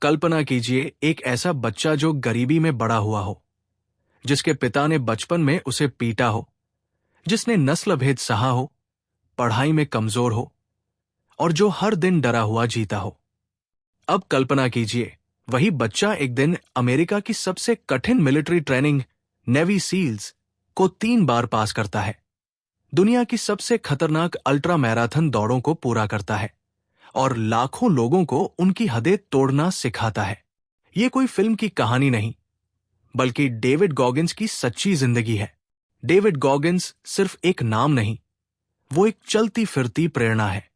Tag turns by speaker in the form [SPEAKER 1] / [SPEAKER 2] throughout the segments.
[SPEAKER 1] कल्पना कीजिए एक ऐसा बच्चा जो गरीबी में बड़ा हुआ हो, जिसके पिता ने बचपन में उसे पीटा हो, जिसने नस्ल भेद सहा हो, पढ़ाई में कमजोर हो और जो हर दिन डरा हुआ जीता हो। अब कल्पना कीजिए वही बच्चा एक दिन अमेरिका की सबसे कठिन मिलिट्री ट्रेनिंग नेवी सील्स को 3 बार पास करता है, दुनिया की सबसे खतरनाक अल्ट्रा मैराथन दौड़ों को पूरा करता है और लाखों लोगों को उनकी हदें तोड़ना सिखाता है। यह कोई फिल्म की कहानी नहीं, बल्कि डेविड गॉगिंस की सच्ची जिंदगी है। डेविड गॉगिंस सिर्फ एक नाम नहीं, वो एक चलती फिरती प्रेरणा है।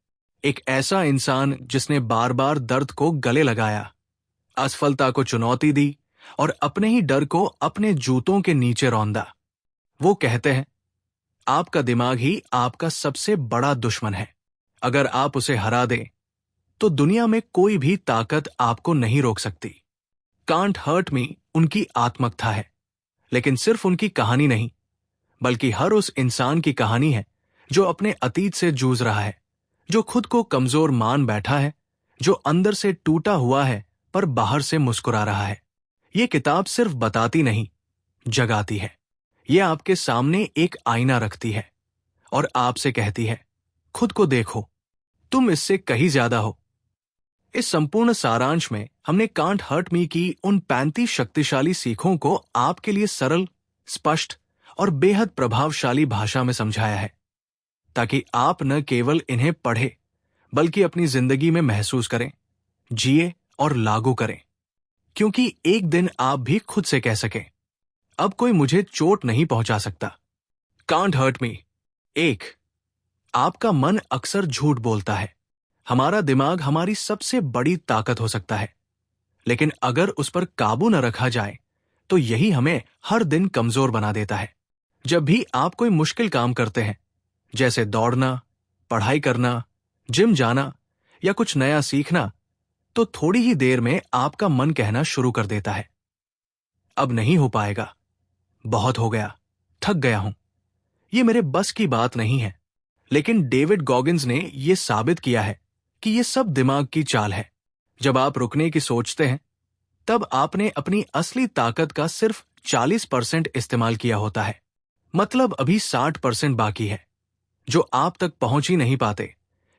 [SPEAKER 1] एक ऐसा इंसान जिसने बार बार दर्द को गले लगाया, असफलता को चुनौती दी और अपने ही डर को अपने जूतों के नीचे रौंदा। वो कहते हैं, आपका दिमाग ही आपका सबसे बड़ा दुश्मन है। अगर आप उसे हरा दें, तो दुनिया में कोई भी ताकत आपको नहीं रोक सकती। कांट हर्ट मी उनकी आत्मकथा है, लेकिन सिर्फ उनकी कहानी नहीं, बल्कि हर उस इंसान की कहानी है जो अपने अतीत से जूझ रहा है, जो खुद को कमजोर मान बैठा है, जो अंदर से टूटा हुआ है पर बाहर से मुस्कुरा रहा है। ये किताब सिर्फ बताती नहीं, जगाती है। ये आपके सामने एक आईना रखती है और आपसे कहती है, खुद को देखो, तुम इससे कहीं ज्यादा हो। इस संपूर्ण सारांश में हमने कांट हर्ट मी की उन 35 शक्तिशाली सीखों को आपके लिए सरल, स्पष्ट और बेहद प्रभावशाली भाषा में समझाया है, ताकि आप न केवल इन्हें पढ़ें, बल्कि अपनी जिंदगी में महसूस करें, जिए और लागू करें। क्योंकि एक दिन आप भी खुद से कह सकें, अब कोई मुझे चोट नहीं पहुंचा सकता। Can't hurt me. 1, आपका मन अक्सर झूठ बोलता है। हमारा दिमाग हमारी सबसे बड़ी ताकत हो सकता है, लेकिन अगर उस पर काबू न रखा जाए तो यही हमें हर दिन कमजोर बना देता है। जब भी आप कोई मुश्किल काम करते हैं, जैसे दौड़ना, पढ़ाई करना, जिम जाना या कुछ नया सीखना, तो थोड़ी ही देर में आपका मन कहना शुरू कर देता है, अब नहीं हो पाएगा, बहुत हो गया, थक गया हूं, ये मेरे बस की बात नहीं है। लेकिन डेविड गॉगिंस ने यह साबित किया है कि यह सब दिमाग की चाल है। जब आप रुकने की सोचते हैं, तब आपने अपनी असली ताकत का सिर्फ 40% इस्तेमाल किया होता है। मतलब अभी 60% बाकी है, जो आप तक पहुंच ही नहीं पाते,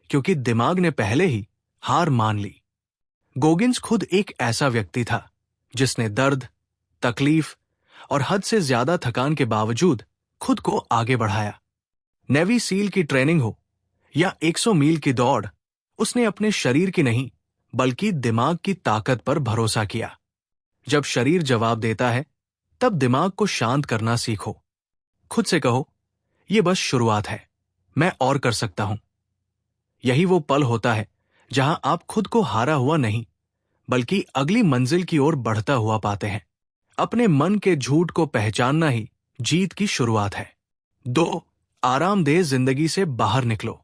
[SPEAKER 1] क्योंकि दिमाग ने पहले ही हार मान ली। गॉगिंस खुद एक ऐसा व्यक्ति था जिसने दर्द, तकलीफ और हद से ज्यादा थकान के बावजूद खुद को आगे बढ़ाया। नेवी सील की ट्रेनिंग हो या 100 मील की दौड़, उसने अपने शरीर की नहीं, बल्कि दिमाग की ताकत पर भरोसा किया। जब शरीर जवाब देता है, तब दिमाग को शांत करना सीखो। खुद से कहो, यह बस शुरुआत है, मैं और कर सकता हूं। यही वो पल होता है जहां आप खुद को हारा हुआ नहीं, बल्कि अगली मंजिल की ओर बढ़ता हुआ पाते हैं। अपने मन के झूठ को पहचानना ही जीत की शुरुआत है। 2, आरामदेह जिंदगी से बाहर निकलो।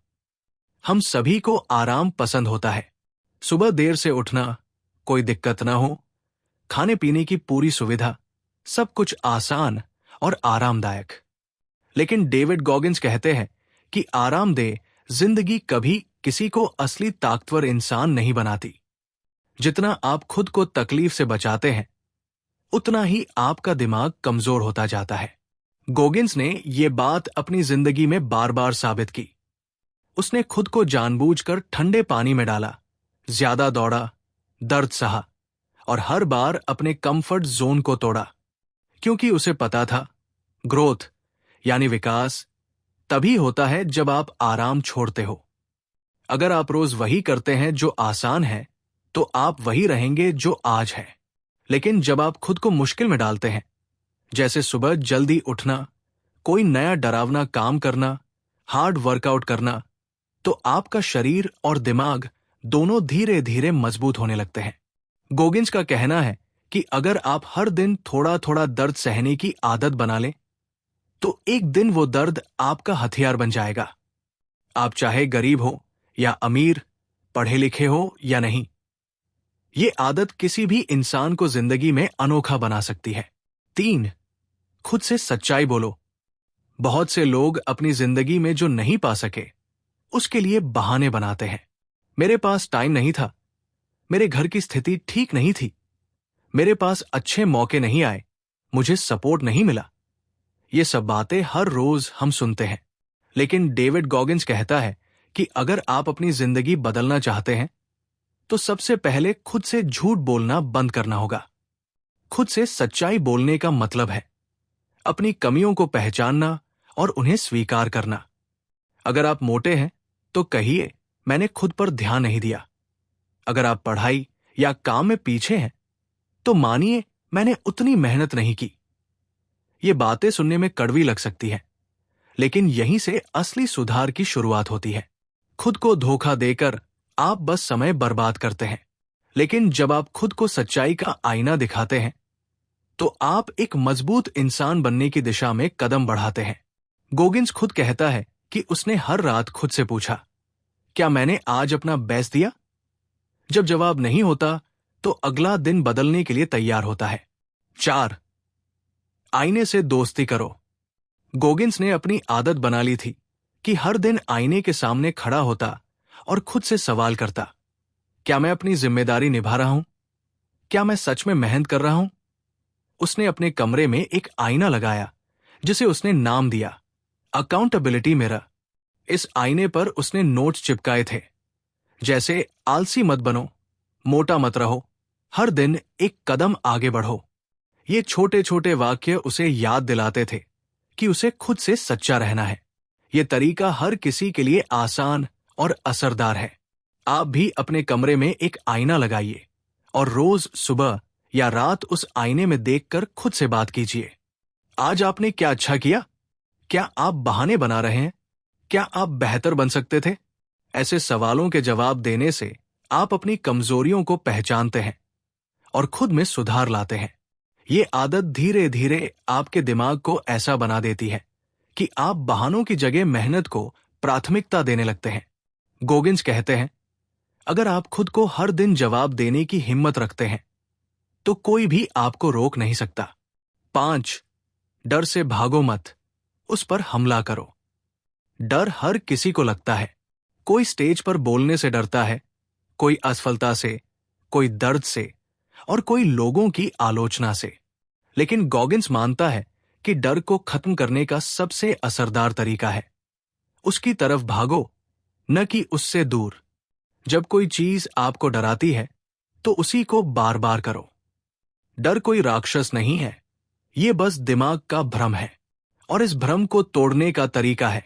[SPEAKER 1] हम सभी को आराम पसंद होता है। सुबह देर से उठना, कोई दिक्कत ना हो, खाने पीने की पूरी सुविधा, सब कुछ आसान और आरामदायक। लेकिन डेविड गॉगिंस कहते हैं कि आरामदेह जिंदगी कभी किसी को असली ताकतवर इंसान नहीं बनाती। जितना आप खुद को तकलीफ से बचाते हैं, उतना ही आपका दिमाग कमजोर होता जाता है। गॉगिंस ने यह बात अपनी जिंदगी में बार बार साबित की। उसने खुद को जानबूझकर ठंडे पानी में डाला, ज्यादा दौड़ा, दर्द सहा और हर बार अपने कंफर्ट जोन को तोड़ा, क्योंकि उसे पता था, ग्रोथ यानी विकास तभी होता है जब आप आराम छोड़ते हो। अगर आप रोज वही करते हैं जो आसान है, तो आप वही रहेंगे जो आज है। लेकिन जब आप खुद को मुश्किल में डालते हैं, जैसे सुबह जल्दी उठना, कोई नया डरावना काम करना, हार्ड वर्कआउट करना, तो आपका शरीर और दिमाग दोनों धीरे धीरे मजबूत होने लगते हैं। गॉगिंस का कहना है कि अगर आप हर दिन थोड़ा थोड़ा दर्द सहने की आदत बना लें, तो एक दिन वो दर्द आपका हथियार बन जाएगा। आप चाहे गरीब हो या अमीर, पढ़े लिखे हो या नहीं, ये आदत किसी भी इंसान को जिंदगी में अनोखा बना सकती है। 3, खुद से सच्चाई बोलो। बहुत से लोग अपनी जिंदगी में जो नहीं पा सके, उसके लिए बहाने बनाते हैं। मेरे पास टाइम नहीं था, मेरे घर की स्थिति ठीक नहीं थी, मेरे पास अच्छे मौके नहीं आए, मुझे सपोर्ट नहीं मिला। ये सब बातें हर रोज हम सुनते हैं, लेकिन डेविड गॉगिंस कहता है कि अगर आप अपनी जिंदगी बदलना चाहते हैं तो सबसे पहले खुद से झूठ बोलना बंद करना होगा। खुद से सच्चाई बोलने का मतलब है अपनी कमियों को पहचानना और उन्हें स्वीकार करना। अगर आप मोटे हैं तो कहिए, मैंने खुद पर ध्यान नहीं दिया। अगर आप पढ़ाई या काम में पीछे हैं तो मानिए, मैंने उतनी मेहनत नहीं की। ये बातें सुनने में कड़वी लग सकती हैं, लेकिन यहीं से असली सुधार की शुरुआत होती है। खुद को धोखा देकर आप बस समय बर्बाद करते हैं, लेकिन जब आप खुद को सच्चाई का आईना दिखाते हैं तो आप एक मजबूत इंसान बनने की दिशा में कदम बढ़ाते हैं। गोगिंस खुद कहता है कि उसने हर रात खुद से पूछा, क्या मैंने आज अपना बेस्ट दिया? जब जवाब नहीं होता तो अगला दिन बदलने के लिए तैयार होता है। 4. आईने से दोस्ती करो। गोगिंस ने अपनी आदत बना ली थी कि हर दिन आईने के सामने खड़ा होता और खुद से सवाल करता, क्या मैं अपनी जिम्मेदारी निभा रहा हूं? क्या मैं सच में मेहनत कर रहा हूं? उसने अपने कमरे में एक आईना लगाया जिसे उसने नाम दिया अकाउंटेबिलिटी मिरर। इस आईने पर उसने नोट्स चिपकाए थे, जैसे आलसी मत बनो, मोटा मत रहो, हर दिन एक कदम आगे बढ़ो। ये छोटे छोटे वाक्य उसे याद दिलाते थे कि उसे खुद से सच्चा रहना है। ये तरीका हर किसी के लिए आसान और असरदार है। आप भी अपने कमरे में एक आईना लगाइए और रोज सुबह या रात उस आईने में देखकर खुद से बात कीजिए। आज आपने क्या अच्छा किया? क्या आप बहाने बना रहे हैं? क्या आप बेहतर बन सकते थे? ऐसे सवालों के जवाब देने से आप अपनी कमजोरियों को पहचानते हैं और खुद में सुधार लाते हैं। ये आदत धीरे धीरे आपके दिमाग को ऐसा बना देती है कि आप बहानों की जगह मेहनत को प्राथमिकता देने लगते हैं। गोगिंस कहते हैं, अगर आप खुद को हर दिन जवाब देने की हिम्मत रखते हैं तो कोई भी आपको रोक नहीं सकता। 5. डर से भागो मत, उस पर हमला करो। डर हर किसी को लगता है। कोई स्टेज पर बोलने से डरता है, कोई असफलता से, कोई दर्द से और कोई लोगों की आलोचना से। लेकिन गॉगिंस मानता है कि डर को खत्म करने का सबसे असरदार तरीका है उसकी तरफ भागो, न कि उससे दूर। जब कोई चीज आपको डराती है तो उसी को बार बार करो। डर कोई राक्षस नहीं है, ये बस दिमाग का भ्रम है, और इस भ्रम को तोड़ने का तरीका है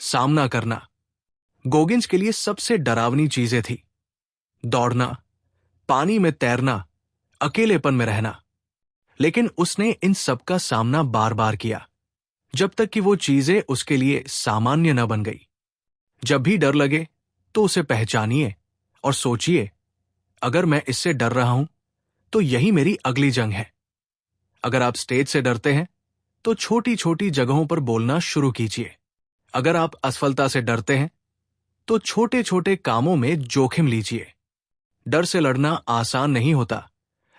[SPEAKER 1] सामना करना। गोगिंस के लिए सबसे डरावनी चीजें थी दौड़ना, पानी में तैरना, अकेलेपन में रहना। लेकिन उसने इन सब का सामना बार बार किया, जब तक कि वो चीजें उसके लिए सामान्य न बन गई। जब भी डर लगे तो उसे पहचानिए और सोचिए, अगर मैं इससे डर रहा हूं तो यही मेरी अगली जंग है। अगर आप स्टेज से डरते हैं तो छोटी छोटी जगहों पर बोलना शुरू कीजिए। अगर आप असफलता से डरते हैं तो छोटे छोटे कामों में जोखिम लीजिए। डर से लड़ना आसान नहीं होता,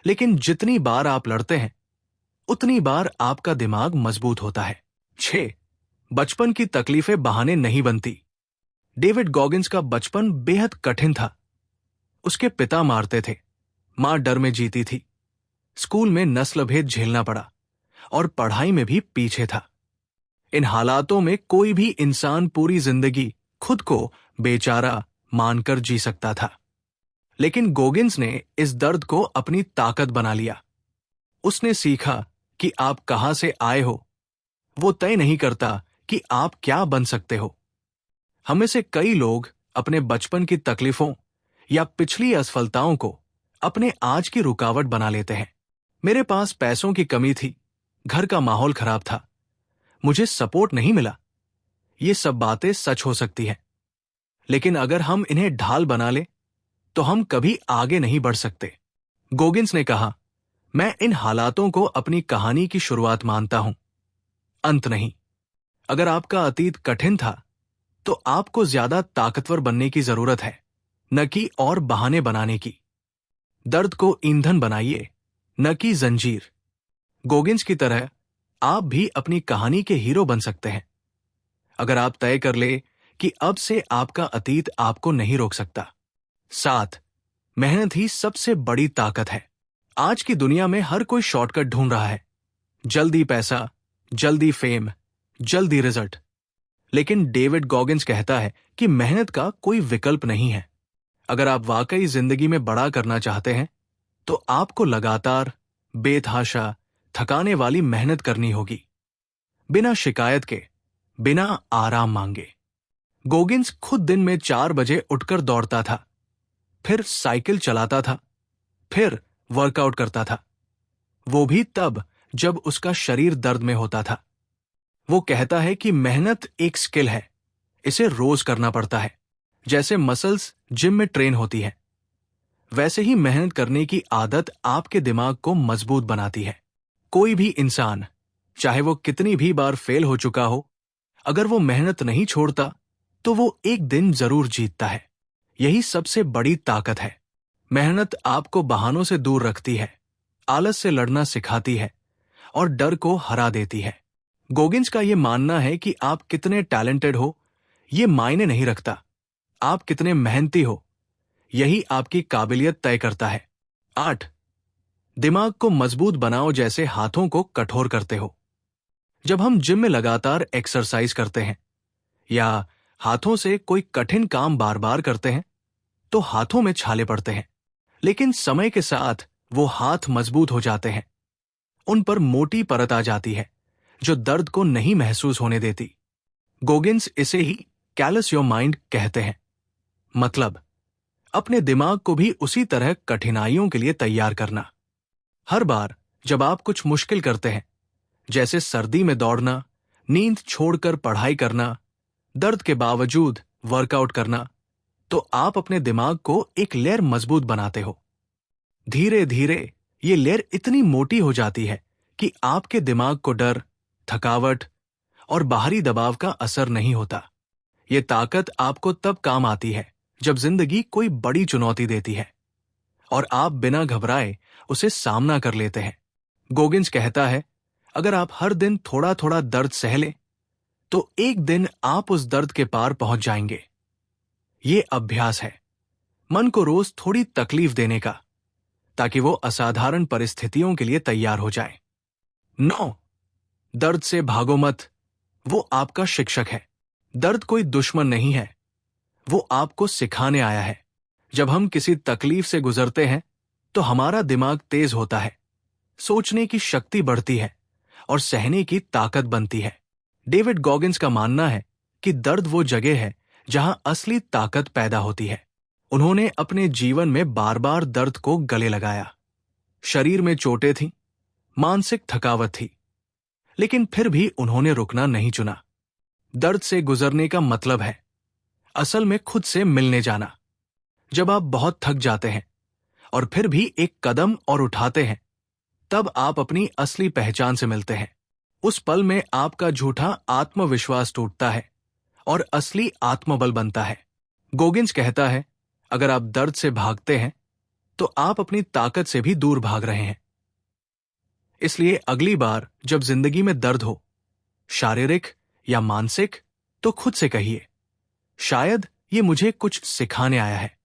[SPEAKER 1] लेकिन जितनी बार आप लड़ते हैं उतनी बार आपका दिमाग मजबूत होता है। 6. बचपन की तकलीफें बहाने नहीं बनती। डेविड गॉगिंस का बचपन बेहद कठिन था। उसके पिता मारते थे, मां डर में जीती थी, स्कूल में नस्लभेद झेलना पड़ा और पढ़ाई में भी पीछे था। इन हालातों में कोई भी इंसान पूरी जिंदगी खुद को बेचारा मानकर जी सकता था, लेकिन गोगिंस ने इस दर्द को अपनी ताकत बना लिया। उसने सीखा कि आप कहां से आए हो वो तय नहीं करता कि आप क्या बन सकते हो। हमें से कई लोग अपने बचपन की तकलीफों या पिछली असफलताओं को अपने आज की रुकावट बना लेते हैं। मेरे पास पैसों की कमी थी, घर का माहौल खराब था, मुझे सपोर्ट नहीं मिला। ये सब बातें सच हो सकती हैं, लेकिन अगर हम इन्हें ढाल बना लें तो हम कभी आगे नहीं बढ़ सकते। गोगिंस ने कहा, मैं इन हालातों को अपनी कहानी की शुरुआत मानता हूं, अंत नहीं। अगर आपका अतीत कठिन था तो आपको ज्यादा ताकतवर बनने की जरूरत है, न कि और बहाने बनाने की। दर्द को ईंधन बनाइए, न कि जंजीर। गोगिंस की तरह आप भी अपनी कहानी के हीरो बन सकते हैं, अगर आप तय कर ले कि अब से आपका अतीत आपको नहीं रोक सकता। 7. मेहनत ही सबसे बड़ी ताकत है। आज की दुनिया में हर कोई शॉर्टकट ढूंढ रहा है, जल्दी पैसा, जल्दी फेम, जल्दी रिजल्ट। लेकिन डेविड गॉगिंस कहता है कि मेहनत का कोई विकल्प नहीं है। अगर आप वाकई जिंदगी में बड़ा करना चाहते हैं तो आपको लगातार, बेतहाशा, थकाने वाली मेहनत करनी होगी, बिना शिकायत के, बिना आराम मांगे। गोगिंस खुद दिन में 4 बजे उठकर दौड़ता था, फिर साइकिल चलाता था, फिर वर्कआउट करता था। वो भी तब जब उसका शरीर दर्द में होता था। वो कहता है कि मेहनत एक स्किल है, इसे रोज करना पड़ता है। जैसे मसल्स जिम में ट्रेन होती है, वैसे ही मेहनत करने की आदत आपके दिमाग को मजबूत बनाती है। कोई भी इंसान, चाहे वो कितनी भी बार फेल हो चुका हो, अगर वो मेहनत नहीं छोड़ता तो वो एक दिन जरूर जीतता है। यही सबसे बड़ी ताकत है। मेहनत आपको बहानों से दूर रखती है, आलस से लड़ना सिखाती है और डर को हरा देती है। गोगिंस का यह मानना है कि आप कितने टैलेंटेड हो ये मायने नहीं रखता, आप कितने मेहनती हो यही आपकी काबिलियत तय करता है। 8. दिमाग को मजबूत बनाओ जैसे हाथों को कठोर करते हो। जब हम जिम में लगातार एक्सरसाइज करते हैं या हाथों से कोई कठिन काम बार बार करते हैं तो हाथों में छाले पड़ते हैं, लेकिन समय के साथ वो हाथ मजबूत हो जाते हैं। उन पर मोटी परत आ जाती है जो दर्द को नहीं महसूस होने देती। गोगिंस इसे ही कैलस योर माइंड कहते हैं। मतलब, अपने दिमाग को भी उसी तरह कठिनाइयों के लिए तैयार करना। हर बार जब आप कुछ मुश्किल करते हैं, जैसे सर्दी में दौड़ना, नींद छोड़कर पढ़ाई करना, दर्द के बावजूद वर्कआउट करना, तो आप अपने दिमाग को एक लेयर मजबूत बनाते हो। धीरे धीरे ये लेयर इतनी मोटी हो जाती है कि आपके दिमाग को डर, थकावट और बाहरी दबाव का असर नहीं होता। ये ताकत आपको तब काम आती है जब जिंदगी कोई बड़ी चुनौती देती है और आप बिना घबराए उसे सामना कर लेते हैं। गोगिंस कहता है, अगर आप हर दिन थोड़ा थोड़ा दर्द सह लें तो एक दिन आप उस दर्द के पार पहुंच जाएंगे। ये अभ्यास है, मन को रोज थोड़ी तकलीफ देने का, ताकि वो असाधारण परिस्थितियों के लिए तैयार हो जाए। 9. दर्द से भागो मत, वो आपका शिक्षक है। दर्द कोई दुश्मन नहीं है, वो आपको सिखाने आया है। जब हम किसी तकलीफ से गुजरते हैं तो हमारा दिमाग तेज होता है, सोचने की शक्ति बढ़ती है और सहने की ताकत बनती है। डेविड गॉगिंस का मानना है कि दर्द वो जगह है जहां असली ताकत पैदा होती है। उन्होंने अपने जीवन में बार बार दर्द को गले लगाया। शरीर में चोटें थीं, मानसिक थकावट थी, लेकिन फिर भी उन्होंने रुकना नहीं चुना। दर्द से गुजरने का मतलब है असल में खुद से मिलने जाना। जब आप बहुत थक जाते हैं और फिर भी एक कदम और उठाते हैं, तब आप अपनी असली पहचान से मिलते हैं। उस पल में आपका झूठा आत्मविश्वास टूटता है और असली आत्मबल बनता है। गोगिंस कहता है, अगर आप दर्द से भागते हैं तो आप अपनी ताकत से भी दूर भाग रहे हैं। इसलिए अगली बार जब जिंदगी में दर्द हो, शारीरिक या मानसिक, तो खुद से कहिए, शायद ये मुझे कुछ सिखाने आया है।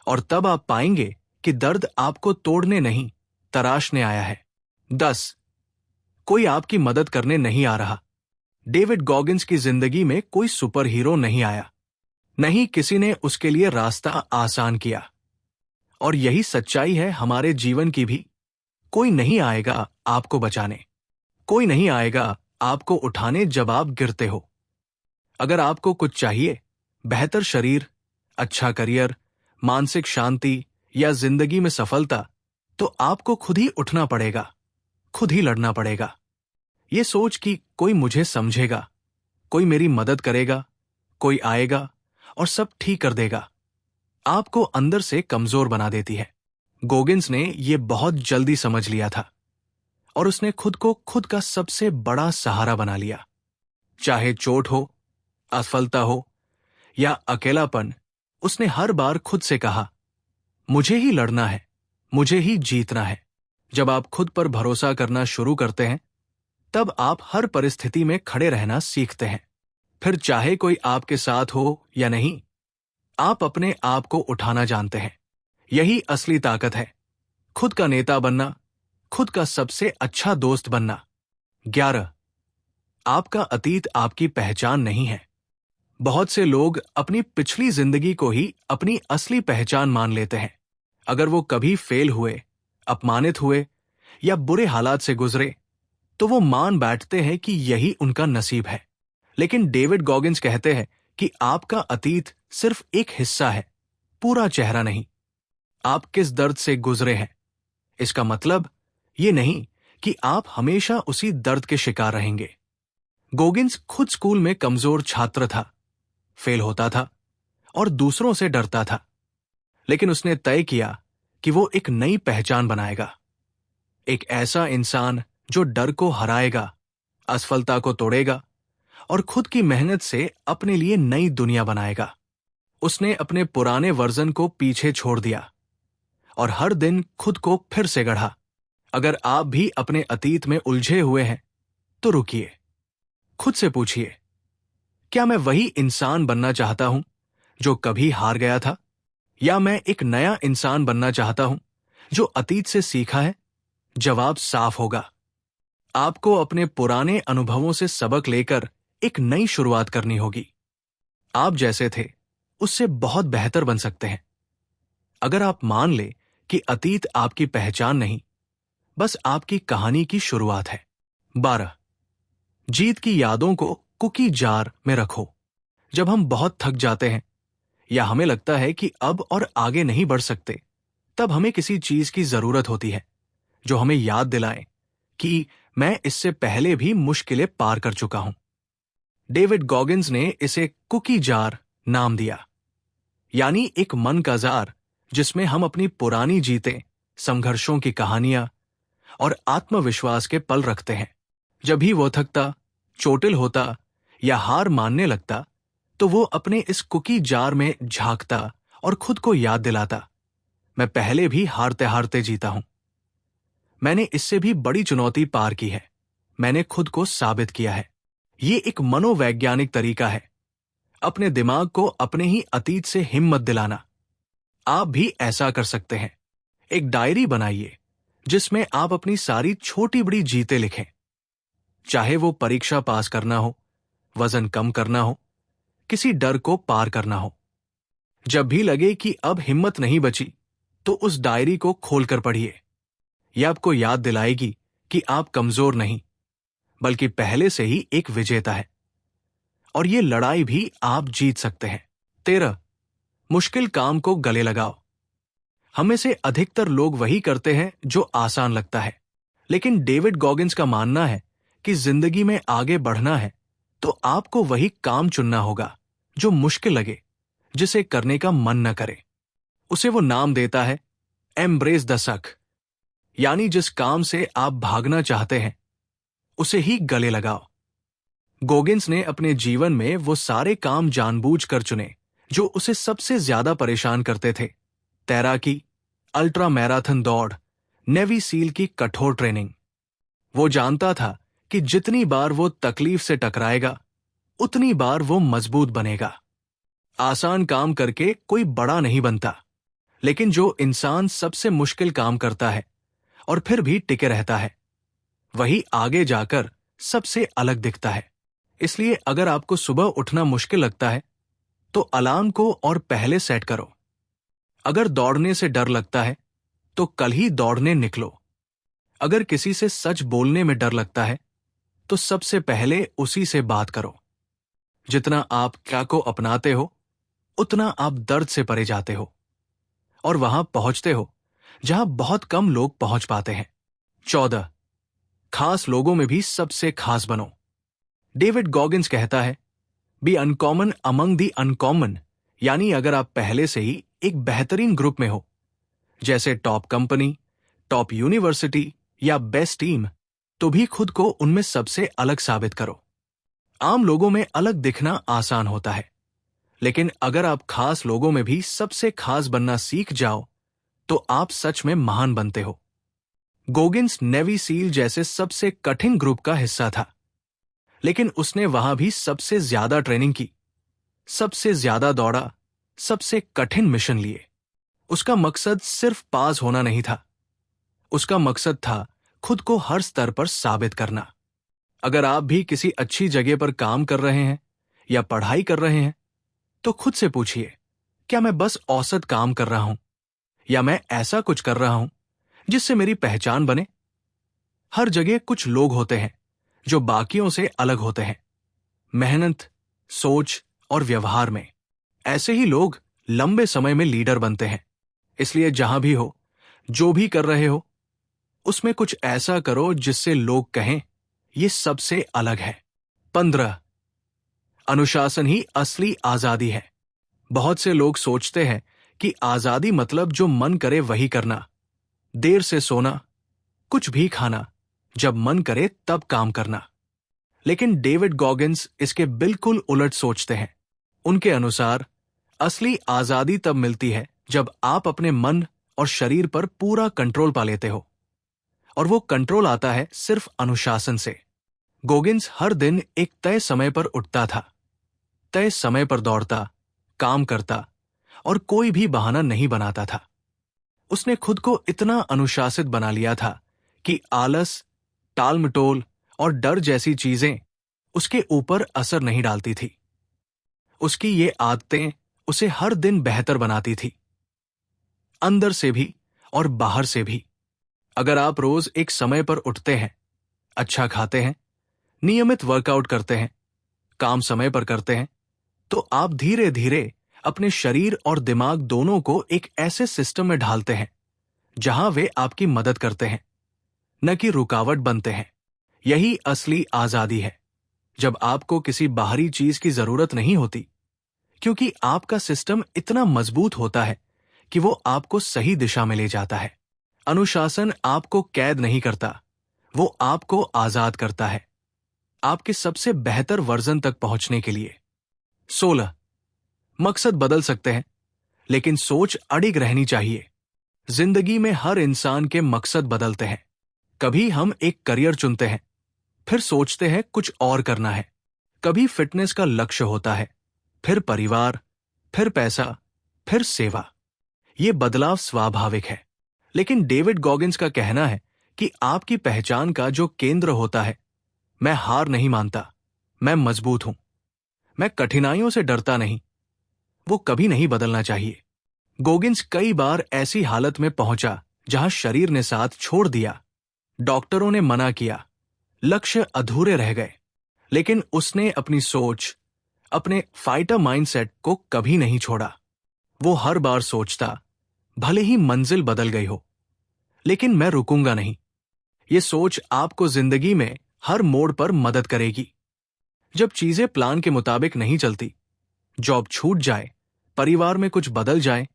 [SPEAKER 1] और तब आप पाएंगे कि दर्द आपको तोड़ने नहीं, तराशने आया है। 10. कोई आपकी मदद करने नहीं आ रहा। डेविड गॉगिंस की जिंदगी में कोई सुपर हीरो नहीं आया, नहीं किसी ने उसके लिए रास्ता आसान किया। और यही सच्चाई है हमारे जीवन की भी। कोई नहीं आएगा आपको बचाने, कोई नहीं आएगा आपको उठाने जब आप गिरते हो। अगर आपको कुछ चाहिए, बेहतर शरीर, अच्छा करियर, मानसिक शांति या जिंदगी में सफलता, तो आपको खुद ही उठना पड़ेगा, खुद ही लड़ना पड़ेगा। ये सोच कि कोई मुझे समझेगा, कोई मेरी मदद करेगा, कोई आएगा और सब ठीक कर देगा, आपको अंदर से कमजोर बना देती है। गोगिंस ने यह बहुत जल्दी समझ लिया था और उसने खुद को खुद का सबसे बड़ा सहारा बना लिया। चाहे चोट हो, असफलता हो या अकेलापन, उसने हर बार खुद से कहा, मुझे ही लड़ना है, मुझे ही जीतना है। जब आप खुद पर भरोसा करना शुरू करते हैं, तब आप हर परिस्थिति में खड़े रहना सीखते हैं। फिर चाहे कोई आपके साथ हो या नहीं, आप अपने आप को उठाना जानते हैं। यही असली ताकत है, खुद का नेता बनना, खुद का सबसे अच्छा दोस्त बनना। 11. आपका अतीत आपकी पहचान नहीं है। बहुत से लोग अपनी पिछली जिंदगी को ही अपनी असली पहचान मान लेते हैं। अगर वो कभी फेल हुए, अपमानित हुए या बुरे हालात से गुजरे, तो वो मान बैठते हैं कि यही उनका नसीब है। लेकिन डेविड गॉगिंस कहते हैं कि आपका अतीत सिर्फ एक हिस्सा है, पूरा चेहरा नहीं। आप किस दर्द से गुजरे हैं, इसका मतलब ये नहीं कि आप हमेशा उसी दर्द के शिकार रहेंगे। गॉगिंस खुद स्कूल में कमजोर छात्र था, फेल होता था और दूसरों से डरता था। लेकिन उसने तय किया कि वो एक नई पहचान बनाएगा, एक ऐसा इंसान जो डर को हराएगा, असफलता को तोड़ेगा और खुद की मेहनत से अपने लिए नई दुनिया बनाएगा। उसने अपने पुराने वर्जन को पीछे छोड़ दिया और हर दिन खुद को फिर से गढ़ा। अगर आप भी अपने अतीत में उलझे हुए हैं, तो रुकिए, खुद से पूछिए, क्या मैं वही इंसान बनना चाहता हूं जो कभी हार गया था, या मैं एक नया इंसान बनना चाहता हूं जो अतीत से सीखा है? जवाब साफ होगा। आपको अपने पुराने अनुभवों से सबक लेकर एक नई शुरुआत करनी होगी। आप जैसे थे उससे बहुत बेहतर बन सकते हैं, अगर आप मान ले कि अतीत आपकी पहचान नहीं, बस आपकी कहानी की शुरुआत है। 12. जीत की यादों को कुकी जार में रखो। जब हम बहुत थक जाते हैं या हमें लगता है कि अब और आगे नहीं बढ़ सकते, तब हमें किसी चीज की जरूरत होती है जो हमें याद दिलाए कि मैं इससे पहले भी मुश्किलें पार कर चुका हूं। डेविड गॉगिंस ने इसे कुकी जार नाम दिया, यानी एक मन का जार जिसमें हम अपनी पुरानी जीतें, संघर्षों की कहानियां और आत्मविश्वास के पल रखते हैं। जब भी वो थकता, चोटिल होता या हार मानने लगता, तो वो अपने इस कुकी जार में झांकता और खुद को याद दिलाता, मैं पहले भी हारते हारते जीता हूं, मैंने इससे भी बड़ी चुनौती पार की है, मैंने खुद को साबित किया है। ये एक मनोवैज्ञानिक तरीका है, अपने दिमाग को अपने ही अतीत से हिम्मत दिलाना। आप भी ऐसा कर सकते हैं। एक डायरी बनाइए जिसमें आप अपनी सारी छोटी बड़ी जीतें लिखें, चाहे वो परीक्षा पास करना हो, वजन कम करना हो, किसी डर को पार करना हो। जब भी लगे कि अब हिम्मत नहीं बची, तो उस डायरी को खोलकर पढ़िए। यह आपको याद दिलाएगी कि आप कमजोर नहीं, बल्कि पहले से ही एक विजेता है और ये लड़ाई भी आप जीत सकते हैं। 13. मुश्किल काम को गले लगाओ। हम में से अधिकतर लोग वही करते हैं जो आसान लगता है, लेकिन डेविड गॉगिंस का मानना है कि जिंदगी में आगे बढ़ना है तो आपको वही काम चुनना होगा जो मुश्किल लगे, जिसे करने का मन न करे। उसे वो नाम देता है एम्ब्रेस द सक, यानी जिस काम से आप भागना चाहते हैं उसे ही गले लगाओ। गॉगिंस ने अपने जीवन में वो सारे काम जानबूझकर चुने जो उसे सबसे ज्यादा परेशान करते थे। तैराकी, अल्ट्रा मैराथन दौड़, नेवी सील की कठोर ट्रेनिंग। वो जानता था कि जितनी बार वो तकलीफ से टकराएगा, उतनी बार वो मजबूत बनेगा। आसान काम करके कोई बड़ा नहीं बनता, लेकिन जो इंसान सबसे मुश्किल काम करता है और फिर भी टिके रहता है, वही आगे जाकर सबसे अलग दिखता है। इसलिए अगर आपको सुबह उठना मुश्किल लगता है, तो अलार्म को और पहले सेट करो। अगर दौड़ने से डर लगता है, तो कल ही दौड़ने निकलो। अगर किसी से सच बोलने में डर लगता है, तो सबसे पहले उसी से बात करो। जितना आप क्या को अपनाते हो, उतना आप दर्द से परे जाते हो और वहां पहुंचते हो जहां बहुत कम लोग पहुंच पाते हैं। 14. खास लोगों में भी सबसे खास बनो। डेविड गॉगिंस कहता है, be uncommon among the uncommon, यानी अगर आप पहले से ही एक बेहतरीन ग्रुप में हो, जैसे टॉप कंपनी, टॉप यूनिवर्सिटी या बेस्ट टीम, तो भी खुद को उनमें सबसे अलग साबित करो। आम लोगों में अलग दिखना आसान होता है, लेकिन अगर आप खास लोगों में भी सबसे खास बनना सीख जाओ, तो आप सच में महान बनते हो। गॉगिंस नेवी सील जैसे सबसे कठिन ग्रुप का हिस्सा था, लेकिन उसने वहां भी सबसे ज्यादा ट्रेनिंग की, सबसे ज्यादा दौड़ा, सबसे कठिन मिशन लिए। उसका मकसद सिर्फ पास होना नहीं था, उसका मकसद था खुद को हर स्तर पर साबित करना। अगर आप भी किसी अच्छी जगह पर काम कर रहे हैं या पढ़ाई कर रहे हैं, तो खुद से पूछिए, क्या मैं बस औसत काम कर रहा हूं या मैं ऐसा कुछ कर रहा हूं जिससे मेरी पहचान बने। हर जगह कुछ लोग होते हैं जो बाकियों से अलग होते हैं, मेहनत, सोच और व्यवहार में। ऐसे ही लोग लंबे समय में लीडर बनते हैं। इसलिए जहां भी हो, जो भी कर रहे हो, उसमें कुछ ऐसा करो जिससे लोग कहें, ये सबसे अलग है। 15, अनुशासन ही असली आजादी है। बहुत से लोग सोचते हैं कि आजादी मतलब जो मन करे वही करना, देर से सोना, कुछ भी खाना, जब मन करे तब काम करना। लेकिन डेविड गॉगिंस इसके बिल्कुल उलट सोचते हैं। उनके अनुसार असली आजादी तब मिलती है जब आप अपने मन और शरीर पर पूरा कंट्रोल पा लेते हो, और वो कंट्रोल आता है सिर्फ अनुशासन से। गॉगिंस हर दिन एक तय समय पर उठता था, तय समय पर दौड़ता, काम करता और कोई भी बहाना नहीं बनाता था। उसने खुद को इतना अनुशासित बना लिया था कि आलस, टाल-मटोल और डर जैसी चीजें उसके ऊपर असर नहीं डालती थी। उसकी ये आदतें उसे हर दिन बेहतर बनाती थी, अंदर से भी और बाहर से भी। अगर आप रोज एक समय पर उठते हैं, अच्छा खाते हैं, नियमित वर्कआउट करते हैं, काम समय पर करते हैं, तो आप धीरे धीरे अपने शरीर और दिमाग दोनों को एक ऐसे सिस्टम में ढालते हैं जहां वे आपकी मदद करते हैं, न कि रुकावट बनते हैं। यही असली आजादी है, जब आपको किसी बाहरी चीज की जरूरत नहीं होती, क्योंकि आपका सिस्टम इतना मजबूत होता है कि वो आपको सही दिशा में ले जाता है। अनुशासन आपको कैद नहीं करता, वो आपको आजाद करता है, आपके सबसे बेहतर वर्जन तक पहुंचने के लिए। 16, मकसद बदल सकते हैं, लेकिन सोच अडिग रहनी चाहिए। जिंदगी में हर इंसान के मकसद बदलते हैं। कभी हम एक करियर चुनते हैं, फिर सोचते हैं कुछ और करना है। कभी फिटनेस का लक्ष्य होता है, फिर परिवार, फिर पैसा, फिर सेवा। ये बदलाव स्वाभाविक है। लेकिन डेविड गॉगिंस का कहना है कि आपकी पहचान का जो केंद्र होता है, मैं हार नहीं मानता, मैं मजबूत हूं, मैं कठिनाइयों से डरता नहीं, वो कभी नहीं बदलना चाहिए। गॉगिंस कई बार ऐसी हालत में पहुंचा जहां शरीर ने साथ छोड़ दिया, डॉक्टरों ने मना किया, लक्ष्य अधूरे रह गए, लेकिन उसने अपनी सोच, अपने फाइटर माइंडसेट को कभी नहीं छोड़ा। वो हर बार सोचता, भले ही मंजिल बदल गई हो, लेकिन मैं रुकूंगा नहीं। ये सोच आपको जिंदगी में हर मोड़ पर मदद करेगी। जब चीजें प्लान के मुताबिक नहीं चलती, जॉब छूट जाए, परिवार में कुछ बदल जाए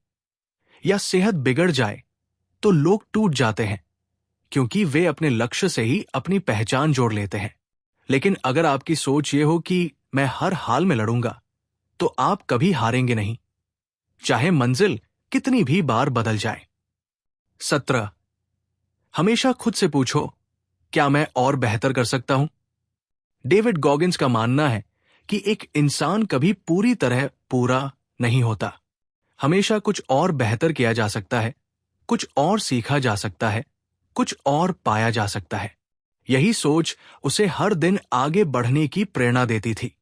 [SPEAKER 1] या सेहत बिगड़ जाए, तो लोग टूट जाते हैं, क्योंकि वे अपने लक्ष्य से ही अपनी पहचान जोड़ लेते हैं। लेकिन अगर आपकी सोच ये हो कि मैं हर हाल में लड़ूंगा, तो आप कभी हारेंगे नहीं, चाहे मंजिल कितनी भी बार बदल जाए। 17, हमेशा खुद से पूछो, क्या मैं और बेहतर कर सकता हूं? डेविड गॉगिंस का मानना है कि एक इंसान कभी पूरी तरह पूरा नहीं होता। हमेशा कुछ और बेहतर किया जा सकता है, कुछ और सीखा जा सकता है, कुछ और पाया जा सकता है। यही सोच उसे हर दिन आगे बढ़ने की प्रेरणा देती थी।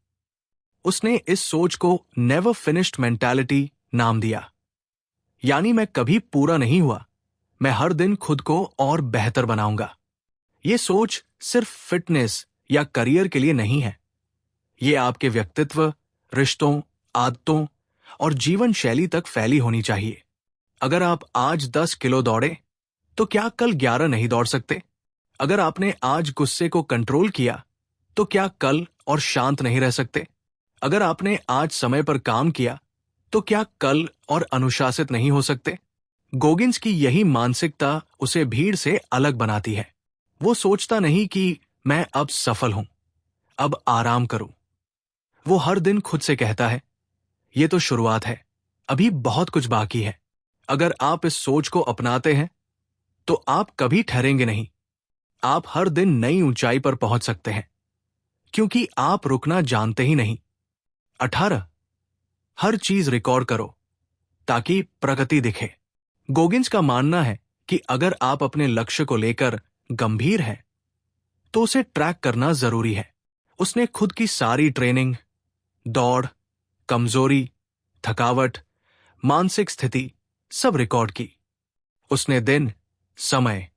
[SPEAKER 1] उसने इस सोच को नेवर फिनिश्ड मेंटालिटी नाम दिया, यानी मैं कभी पूरा नहीं हुआ, मैं हर दिन खुद को और बेहतर बनाऊंगा। ये सोच सिर्फ फिटनेस या करियर के लिए नहीं है, ये आपके व्यक्तित्व, रिश्तों, आदतों और जीवन शैली तक फैली होनी चाहिए। अगर आप आज 10 किलो दौड़े, तो क्या कल 11 नहीं दौड़ सकते? अगर आपने आज गुस्से को कंट्रोल किया, तो क्या कल और शांत नहीं रह सकते? अगर आपने आज समय पर काम किया, तो क्या कल और अनुशासित नहीं हो सकते? गॉगिंस की यही मानसिकता उसे भीड़ से अलग बनाती है। वो सोचता नहीं कि मैं अब सफल हूं, अब आराम करूं। वो हर दिन खुद से कहता है, ये तो शुरुआत है, अभी बहुत कुछ बाकी है। अगर आप इस सोच को अपनाते हैं, तो आप कभी ठहरेंगे नहीं। आप हर दिन नई ऊंचाई पर पहुंच सकते हैं, क्योंकि आप रुकना जानते ही नहीं। 18, हर चीज रिकॉर्ड करो ताकि प्रगति दिखे। गोगिंस का मानना है कि अगर आप अपने लक्ष्य को लेकर गंभीर हैं, तो उसे ट्रैक करना जरूरी है। उसने खुद की सारी ट्रेनिंग, दौड़, कमजोरी, थकावट, मानसिक स्थिति सब रिकॉर्ड की। उसने दिन, समय,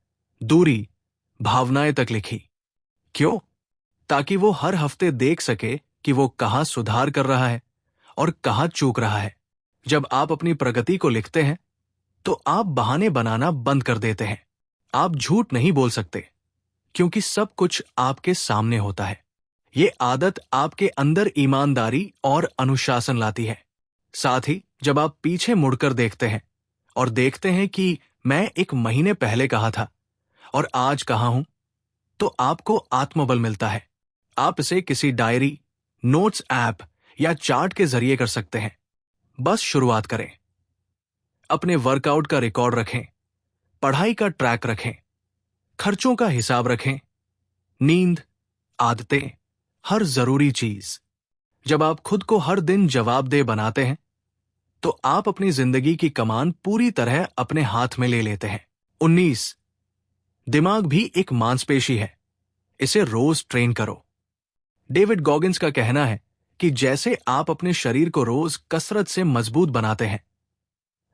[SPEAKER 1] दूरी, भावनाएं तक लिखी। क्यों? ताकि वो हर हफ्ते देख सके कि वो कहाँ सुधार कर रहा है और कहाँ चूक रहा है। जब आप अपनी प्रगति को लिखते हैं, तो आप बहाने बनाना बंद कर देते हैं। आप झूठ नहीं बोल सकते, क्योंकि सब कुछ आपके सामने होता है। ये आदत आपके अंदर ईमानदारी और अनुशासन लाती है। साथ ही जब आप पीछे मुड़कर देखते हैं और देखते हैं कि मैं एक महीने पहले कहाँ था और आज कहाँ हूं, तो आपको आत्मबल मिलता है। आप इसे किसी डायरी, नोट्स ऐप या चार्ट के जरिए कर सकते हैं। बस शुरुआत करें। अपने वर्कआउट का रिकॉर्ड रखें, पढ़ाई का ट्रैक रखें, खर्चों का हिसाब रखें, नींद, आदतें, हर जरूरी चीज। जब आप खुद को हर दिन जवाबदेह बनाते हैं, तो आप अपनी जिंदगी की कमान पूरी तरह अपने हाथ में ले लेते हैं। 19. दिमाग भी एक मांसपेशी है, इसे रोज ट्रेन करो। डेविड गॉगिंस का कहना है कि जैसे आप अपने शरीर को रोज कसरत से मजबूत बनाते हैं,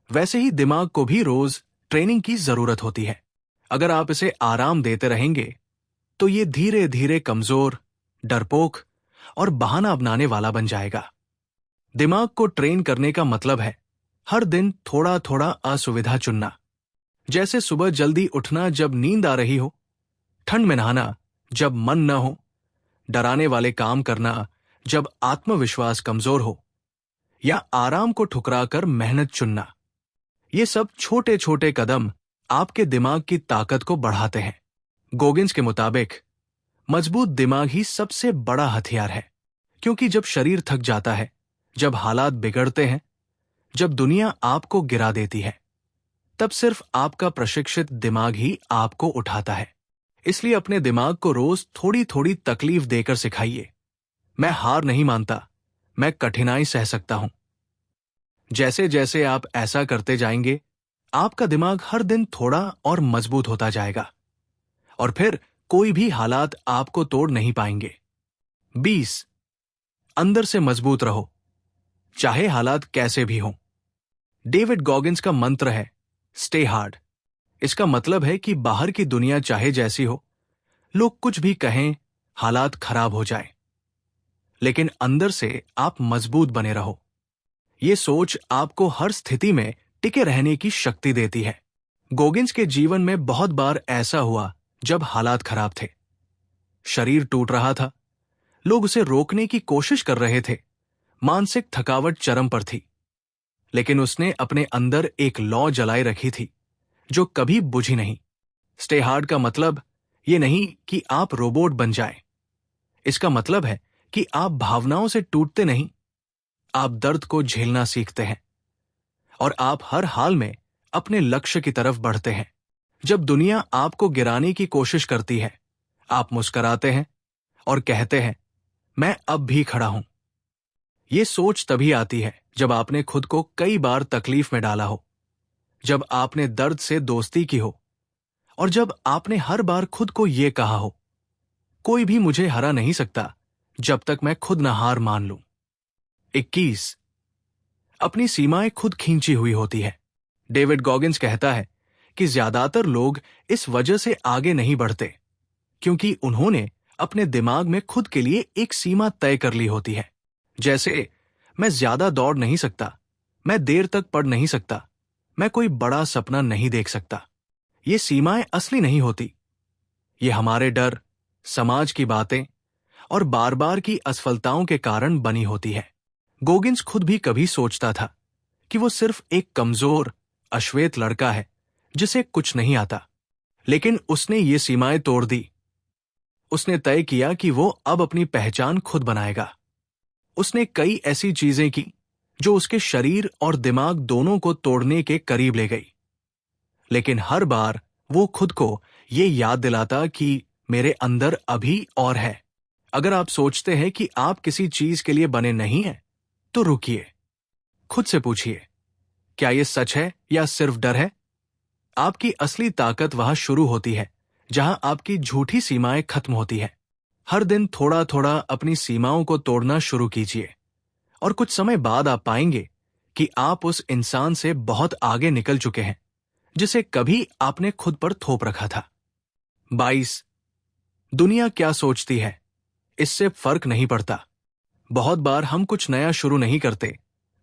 [SPEAKER 1] वैसे ही दिमाग को भी रोज ट्रेनिंग की जरूरत होती है। अगर आप इसे आराम देते रहेंगे, तो ये धीरे धीरे कमजोर, डरपोक और बहाना अपनाने वाला बन जाएगा। दिमाग को ट्रेन करने का मतलब है हर दिन थोड़ा थोड़ा असुविधा चुनना। जैसे सुबह जल्दी उठना जब नींद आ रही हो, ठंड में नहाना जब मन न हो, डराने वाले काम करना जब आत्मविश्वास कमजोर हो, या आराम को ठुकराकर मेहनत चुनना। ये सब छोटे छोटे कदम आपके दिमाग की ताकत को बढ़ाते हैं। गोगिंस के मुताबिक मजबूत दिमाग ही सबसे बड़ा हथियार है, क्योंकि जब शरीर थक जाता है, जब हालात बिगड़ते हैं, जब दुनिया आपको गिरा देती है, तब सिर्फ आपका प्रशिक्षित दिमाग ही आपको उठाता है। इसलिए अपने दिमाग को रोज थोड़ी थोड़ी तकलीफ देकर सिखाइए। मैं हार नहीं मानता, मैं कठिनाई सह सकता हूं। जैसे जैसे आप ऐसा करते जाएंगे, आपका दिमाग हर दिन थोड़ा और मजबूत होता जाएगा, और फिर कोई भी हालात आपको तोड़ नहीं पाएंगे। 20. अंदर से मजबूत रहो, चाहे हालात कैसे भी हों। डेविड गॉगिंस का मंत्र है स्टे हार्ड। इसका मतलब है कि बाहर की दुनिया चाहे जैसी हो, लोग कुछ भी कहें, हालात खराब हो जाए, लेकिन अंदर से आप मजबूत बने रहो। ये सोच आपको हर स्थिति में टिके रहने की शक्ति देती है। गोगिंस के जीवन में बहुत बार ऐसा हुआ जब हालात खराब थे। शरीर टूट रहा था, लोग उसे रोकने की कोशिश कर रहे थे, मानसिक थकावट चरम पर थी, लेकिन उसने अपने अंदर एक लौ जलाई रखी थी जो कभी बुझी नहीं। स्टे हार्ड का मतलब ये नहीं कि आप रोबोट बन जाएं। इसका मतलब है कि आप भावनाओं से टूटते नहीं, आप दर्द को झेलना सीखते हैं, और आप हर हाल में अपने लक्ष्य की तरफ बढ़ते हैं। जब दुनिया आपको गिराने की कोशिश करती है, आप मुस्कुराते हैं और कहते हैं, मैं अब भी खड़ा हूं। ये सोच तभी आती है जब आपने खुद को कई बार तकलीफ में डाला हो, जब आपने दर्द से दोस्ती की हो, और जब आपने हर बार खुद को ये कहा हो, कोई भी मुझे हरा नहीं सकता जब तक मैं खुद न हार मान लूं। 21. अपनी सीमाएं खुद खींची हुई होती है। डेविड गॉगिंस कहता है कि ज्यादातर लोग इस वजह से आगे नहीं बढ़ते, क्योंकि उन्होंने अपने दिमाग में खुद के लिए एक सीमा तय कर ली होती है। जैसे, मैं ज्यादा दौड़ नहीं सकता, मैं देर तक पढ़ नहीं सकता, मैं कोई बड़ा सपना नहीं देख सकता। ये सीमाएं असली नहीं होती, ये हमारे डर, समाज की बातें और बार बार की असफलताओं के कारण बनी होती है। गोगिंस खुद भी कभी सोचता था कि वो सिर्फ एक कमजोर, अश्वेत लड़का है जिसे कुछ नहीं आता, लेकिन उसने ये सीमाएं तोड़ दी। उसने तय किया कि वो अब अपनी पहचान खुद बनाएगा। उसने कई ऐसी चीजें की जो उसके शरीर और दिमाग दोनों को तोड़ने के करीब ले गई, लेकिन हर बार वो खुद को ये याद दिलाता कि मेरे अंदर अभी और है। अगर आप सोचते हैं कि आप किसी चीज के लिए बने नहीं हैं, तो रुकिए, खुद से पूछिए, क्या ये सच है या सिर्फ डर है? आपकी असली ताकत वहां शुरू होती है जहां आपकी झूठी सीमाएं खत्म होती है। हर दिन थोड़ा थोड़ा अपनी सीमाओं को तोड़ना शुरू कीजिए और कुछ समय बाद आप पाएंगे कि आप उस इंसान से बहुत आगे निकल चुके हैं जिसे कभी आपने खुद पर थोप रखा था। 22। दुनिया क्या सोचती है इससे फर्क नहीं पड़ता। बहुत बार हम कुछ नया शुरू नहीं करते,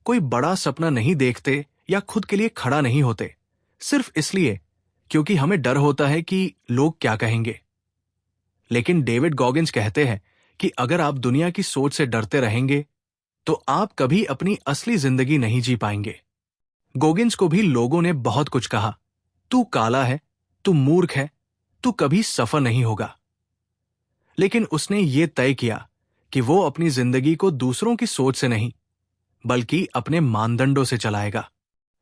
[SPEAKER 1] कोई बड़ा सपना नहीं देखते या खुद के लिए खड़ा नहीं होते, सिर्फ इसलिए क्योंकि हमें डर होता है कि लोग क्या कहेंगे। लेकिन डेविड गॉगिंस कहते हैं कि अगर आप दुनिया की सोच से डरते रहेंगे तो आप कभी अपनी असली जिंदगी नहीं जी पाएंगे। गॉगिंस को भी लोगों ने बहुत कुछ कहा, तू काला है, तू मूर्ख है, तू कभी सफल नहीं होगा। लेकिन उसने ये तय किया कि वो अपनी जिंदगी को दूसरों की सोच से नहीं बल्कि अपने मानदंडों से चलाएगा।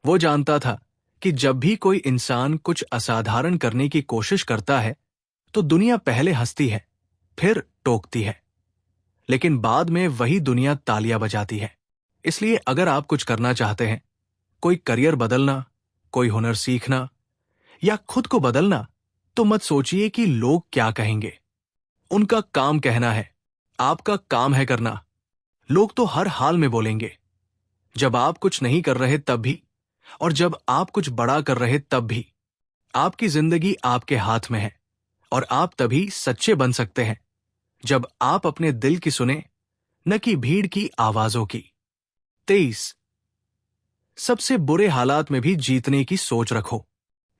[SPEAKER 1] वो जानता था कि जब भी कोई इंसान कुछ असाधारण करने की कोशिश करता है तो दुनिया पहले हंसती है, फिर टोकती है, लेकिन बाद में वही दुनिया तालियां बजाती है। इसलिए अगर आप कुछ करना चाहते हैं, कोई करियर बदलना, कोई हुनर सीखना या खुद को बदलना, तो मत सोचिए कि लोग क्या कहेंगे। उनका काम कहना है, आपका काम है करना। लोग तो हर हाल में बोलेंगे, जब आप कुछ नहीं कर रहे तब भी, और जब आप कुछ बड़ा कर रहे तब भी। आपकी जिंदगी आपके हाथ में है और आप तभी सच्चे बन सकते हैं जब आप अपने दिल की सुने, न कि भीड़ की आवाजों की। 23। सबसे बुरे हालात में भी जीतने की सोच रखो।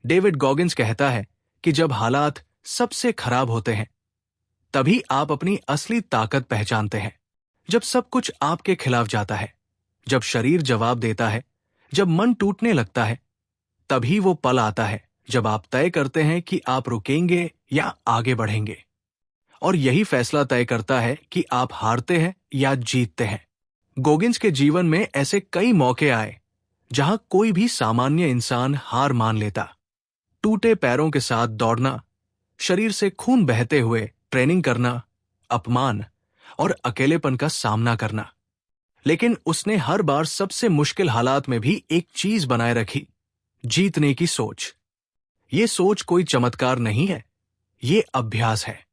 [SPEAKER 1] डेविड गॉगिंस कहता है कि जब हालात सबसे खराब होते हैं तभी आप अपनी असली ताकत पहचानते हैं। जब सब कुछ आपके खिलाफ जाता है, जब शरीर जवाब देता है, जब मन टूटने लगता है, तभी वो पल आता है जब आप तय करते हैं कि आप रुकेंगे या आगे बढ़ेंगे। और यही फैसला तय करता है कि आप हारते हैं या जीतते हैं। गॉगिंस के जीवन में ऐसे कई मौके आए जहां कोई भी सामान्य इंसान हार मान लेता। टूटे पैरों के साथ दौड़ना, शरीर से खून बहते हुए ट्रेनिंग करना, अपमान और अकेलेपन का सामना करना। लेकिन उसने हर बार सबसे मुश्किल हालात में भी एक चीज बनाए रखी, जीतने की सोच। ये सोच कोई चमत्कार नहीं है, ये अभ्यास है।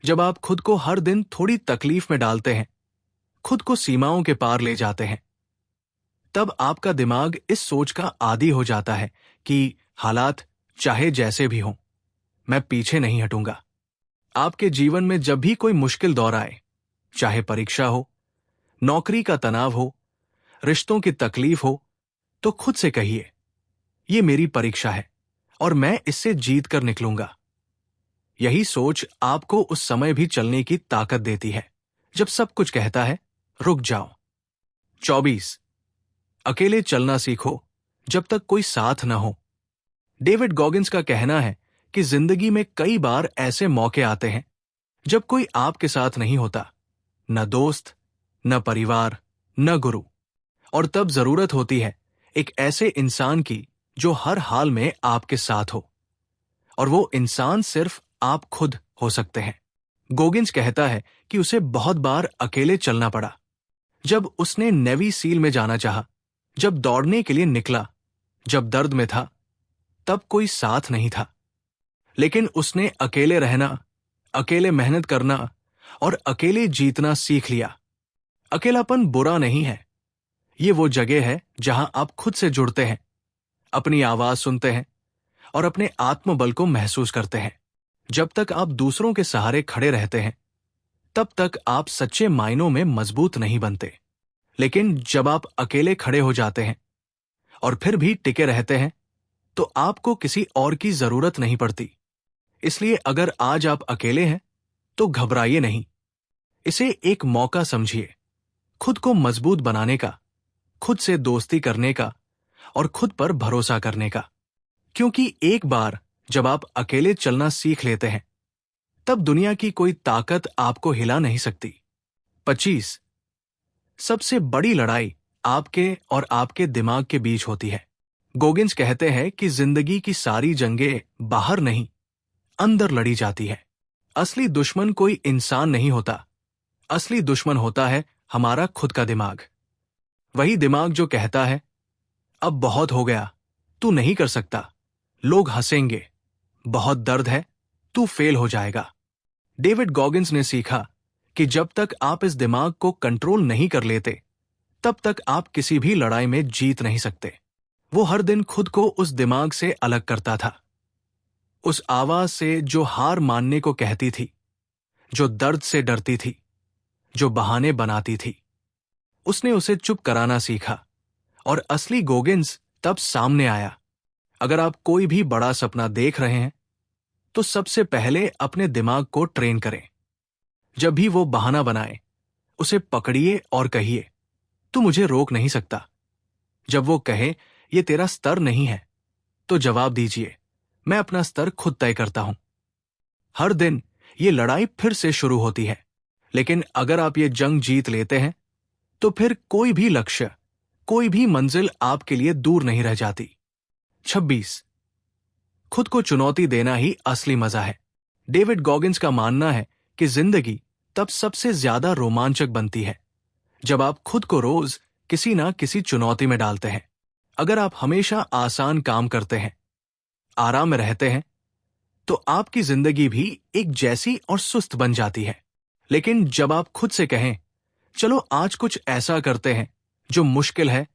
[SPEAKER 1] जब आप खुद को हर दिन थोड़ी तकलीफ में डालते हैं, खुद को सीमाओं के पार ले जाते हैं, तब आपका दिमाग इस सोच का आदी हो जाता है कि हालात चाहे जैसे भी हों, मैं पीछे नहीं हटूंगा। आपके जीवन में जब भी कोई मुश्किल दौर आए, चाहे परीक्षा हो, नौकरी का तनाव हो, रिश्तों की तकलीफ हो, तो खुद से कहिए, ये मेरी परीक्षा है और मैं इससे जीत कर निकलूंगा। यही सोच आपको उस समय भी चलने की ताकत देती है जब सब कुछ कहता है रुक जाओ। 24। अकेले चलना सीखो जब तक कोई साथ न हो। डेविड गॉगिंस का कहना है कि जिंदगी में कई बार ऐसे मौके आते हैं जब कोई आपके साथ नहीं होता, न दोस्त, न परिवार, न गुरु, और तब जरूरत होती है एक ऐसे इंसान की जो हर हाल में आपके साथ हो, और वो इंसान सिर्फ आप खुद हो सकते हैं। गॉगिंस कहता है कि उसे बहुत बार अकेले चलना पड़ा, जब उसने नेवी सील में जाना चाहा, जब दौड़ने के लिए निकला, जब दर्द में था, तब कोई साथ नहीं था। लेकिन उसने अकेले रहना, अकेले मेहनत करना और अकेले जीतना सीख लिया। अकेलापन बुरा नहीं है, ये वो जगह है जहां आप खुद से जुड़ते हैं, अपनी आवाज सुनते हैं और अपने आत्मबल को महसूस करते हैं। जब तक आप दूसरों के सहारे खड़े रहते हैं, तब तक आप सच्चे मायनों में मजबूत नहीं बनते। लेकिन जब आप अकेले खड़े हो जाते हैं और फिर भी टिके रहते हैं, तो आपको किसी और की जरूरत नहीं पड़ती। इसलिए अगर आज आप अकेले हैं, तो घबराइए नहीं। इसे एक मौका समझिए, खुद को मजबूत बनाने का, खुद से दोस्ती करने का और खुद पर भरोसा करने का। क्योंकि एक बार जब आप अकेले चलना सीख लेते हैं, तब दुनिया की कोई ताकत आपको हिला नहीं सकती। 25। सबसे बड़ी लड़ाई आपके और आपके दिमाग के बीच होती है। गॉगिंस कहते हैं कि जिंदगी की सारी जंगें बाहर नहीं, अंदर लड़ी जाती है। असली दुश्मन कोई इंसान नहीं होता, असली दुश्मन होता है हमारा खुद का दिमाग। वही दिमाग जो कहता है अब बहुत हो गया, तू नहीं कर सकता, लोग हंसेंगे, बहुत दर्द है, तू फेल हो जाएगा। डेविड गॉगिंस ने सीखा कि जब तक आप इस दिमाग को कंट्रोल नहीं कर लेते, तब तक आप किसी भी लड़ाई में जीत नहीं सकते। वो हर दिन खुद को उस दिमाग से अलग करता था, उस आवाज से जो हार मानने को कहती थी, जो दर्द से डरती थी, जो बहाने बनाती थी। उसने उसे चुप कराना सीखा और असली गोगिंस तब सामने आया। अगर आप कोई भी बड़ा सपना देख रहे हैं, तो सबसे पहले अपने दिमाग को ट्रेन करें। जब भी वो बहाना बनाए, उसे पकड़िए और कहिए, तू मुझे रोक नहीं सकता। जब वो कहे, ये तेरा स्तर नहीं है, तो जवाब दीजिए, मैं अपना स्तर खुद तय करता हूं। हर दिन ये लड़ाई फिर से शुरू होती है, लेकिन अगर आप ये जंग जीत लेते हैं, तो फिर कोई भी लक्ष्य, कोई भी मंजिल आपके लिए दूर नहीं रह जाती। 26. खुद को चुनौती देना ही असली मजा है। डेविड गॉगिंस का मानना है कि जिंदगी तब सबसे ज्यादा रोमांचक बनती है जब आप खुद को रोज किसी ना किसी चुनौती में डालते हैं। अगर आप हमेशा आसान काम करते हैं, आराम में रहते हैं, तो आपकी जिंदगी भी एक जैसी और सुस्त बन जाती है। लेकिन जब आप खुद से कहें, चलो आज कुछ ऐसा करते हैं जो मुश्किल है,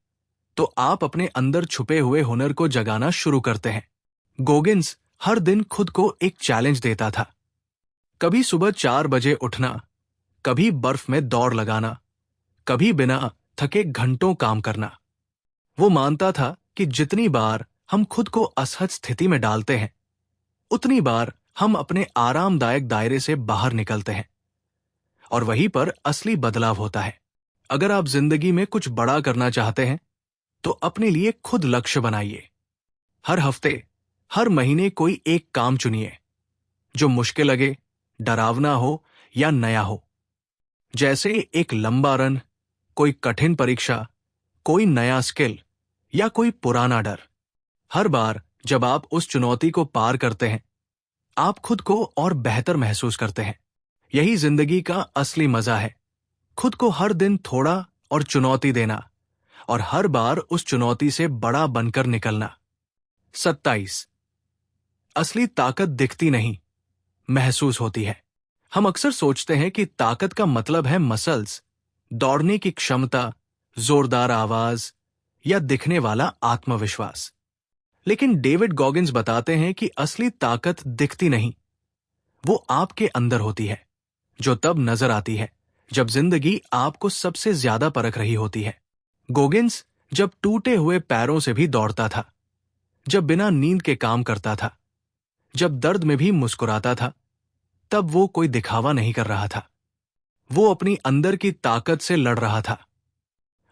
[SPEAKER 1] तो आप अपने अंदर छुपे हुए हुनर को जगाना शुरू करते हैं। गोगिंस हर दिन खुद को एक चैलेंज देता था। कभी सुबह 4 बजे उठना, कभी बर्फ में दौड़ लगाना, कभी बिना थके घंटों काम करना। वो मानता था कि जितनी बार हम खुद को असहज स्थिति में डालते हैं, उतनी बार हम अपने आरामदायक दायरे से बाहर निकलते हैं, और वहीं पर असली बदलाव होता है। अगर आप जिंदगी में कुछ बड़ा करना चाहते हैं, तो अपने लिए खुद लक्ष्य बनाइए। हर हफ्ते, हर महीने कोई एक काम चुनिए जो मुश्किल लगे, डरावना हो या नया हो। जैसे एक लंबा रन, कोई कठिन परीक्षा, कोई नया स्किल या कोई पुराना डर। हर बार जब आप उस चुनौती को पार करते हैं, आप खुद को और बेहतर महसूस करते हैं। यही जिंदगी का असली मजा है, खुद को हर दिन थोड़ा और चुनौती देना, और हर बार उस चुनौती से बड़ा बनकर निकलना। 27. असली ताकत दिखती नहीं, महसूस होती है। हम अक्सर सोचते हैं कि ताकत का मतलब है मसल्स, दौड़ने की क्षमता, जोरदार आवाज या दिखने वाला आत्मविश्वास। लेकिन डेविड गॉगिंस बताते हैं कि असली ताकत दिखती नहीं, वो आपके अंदर होती है, जो तब नजर आती है जब जिंदगी आपको सबसे ज्यादा परख रही होती है। गोगिंस जब टूटे हुए पैरों से भी दौड़ता था, जब बिना नींद के काम करता था, जब दर्द में भी मुस्कुराता था, तब वो कोई दिखावा नहीं कर रहा था। वो अपनी अंदर की ताकत से लड़ रहा था।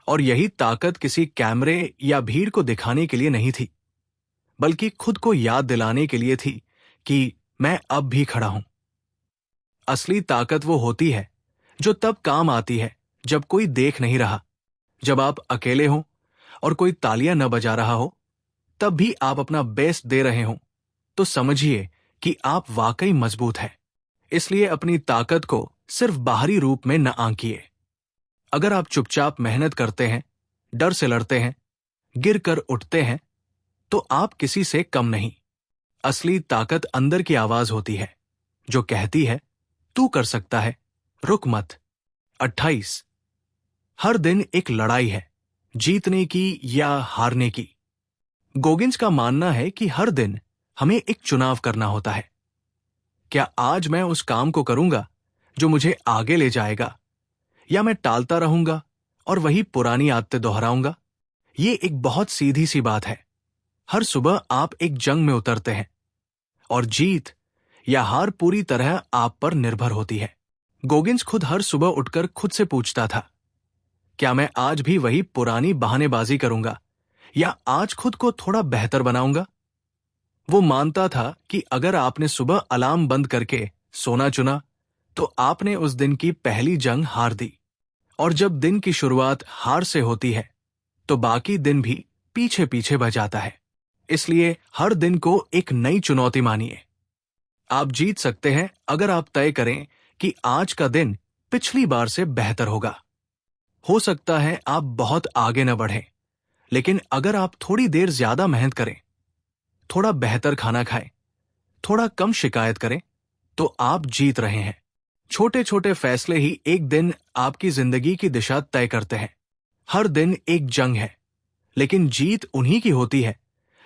[SPEAKER 1] और यही ताकत किसी कैमरे या भीड़ को दिखाने के लिए नहीं थी, बल्कि खुद को याद दिलाने के लिए थी कि मैं अब भी खड़ा हूं। असली ताकत वो होती है जो तब काम आती है जब कोई देख नहीं रहा, जब आप अकेले हो और कोई तालियां न बजा रहा हो, तब भी आप अपना बेस्ट दे रहे हो, तो समझिए कि आप वाकई मजबूत हैं। इसलिए अपनी ताकत को सिर्फ बाहरी रूप में न आंकिए। अगर आप चुपचाप मेहनत करते हैं, डर से लड़ते हैं, गिर कर उठते हैं, तो आप किसी से कम नहीं। असली ताकत अंदर की आवाज होती है जो कहती है, तू कर सकता है, रुक मत। 28. हर दिन एक लड़ाई है, जीतने की या हारने की। गोगिंस का मानना है कि हर दिन हमें एक चुनाव करना होता है। क्या आज मैं उस काम को करूंगा जो मुझे आगे ले जाएगा, या मैं टालता रहूंगा और वही पुरानी आदतें दोहराऊंगा? ये एक बहुत सीधी सी बात है। हर सुबह आप एक जंग में उतरते हैं, और जीत या हार पूरी तरह आप पर निर्भर होती है। गोगिंस खुद हर सुबह उठकर खुद से पूछता था, क्या मैं आज भी वही पुरानी बहानेबाजी करूंगा, या आज खुद को थोड़ा बेहतर बनाऊंगा? वो मानता था कि अगर आपने सुबह अलार्म बंद करके सोना चुना, तो आपने उस दिन की पहली जंग हार दी। और जब दिन की शुरुआत हार से होती है, तो बाकी दिन भी पीछे पीछे बह जाता है। इसलिए हर दिन को एक नई चुनौती मानिए। आप जीत सकते हैं अगर आप तय करें कि आज का दिन पिछली बार से बेहतर होगा। हो सकता है आप बहुत आगे न बढ़ें, लेकिन अगर आप थोड़ी देर ज्यादा मेहनत करें, थोड़ा बेहतर खाना खाएं, थोड़ा कम शिकायत करें, तो आप जीत रहे हैं। छोटे छोटे फैसले ही एक दिन आपकी जिंदगी की दिशा तय करते हैं। हर दिन एक जंग है, लेकिन जीत उन्हीं की होती है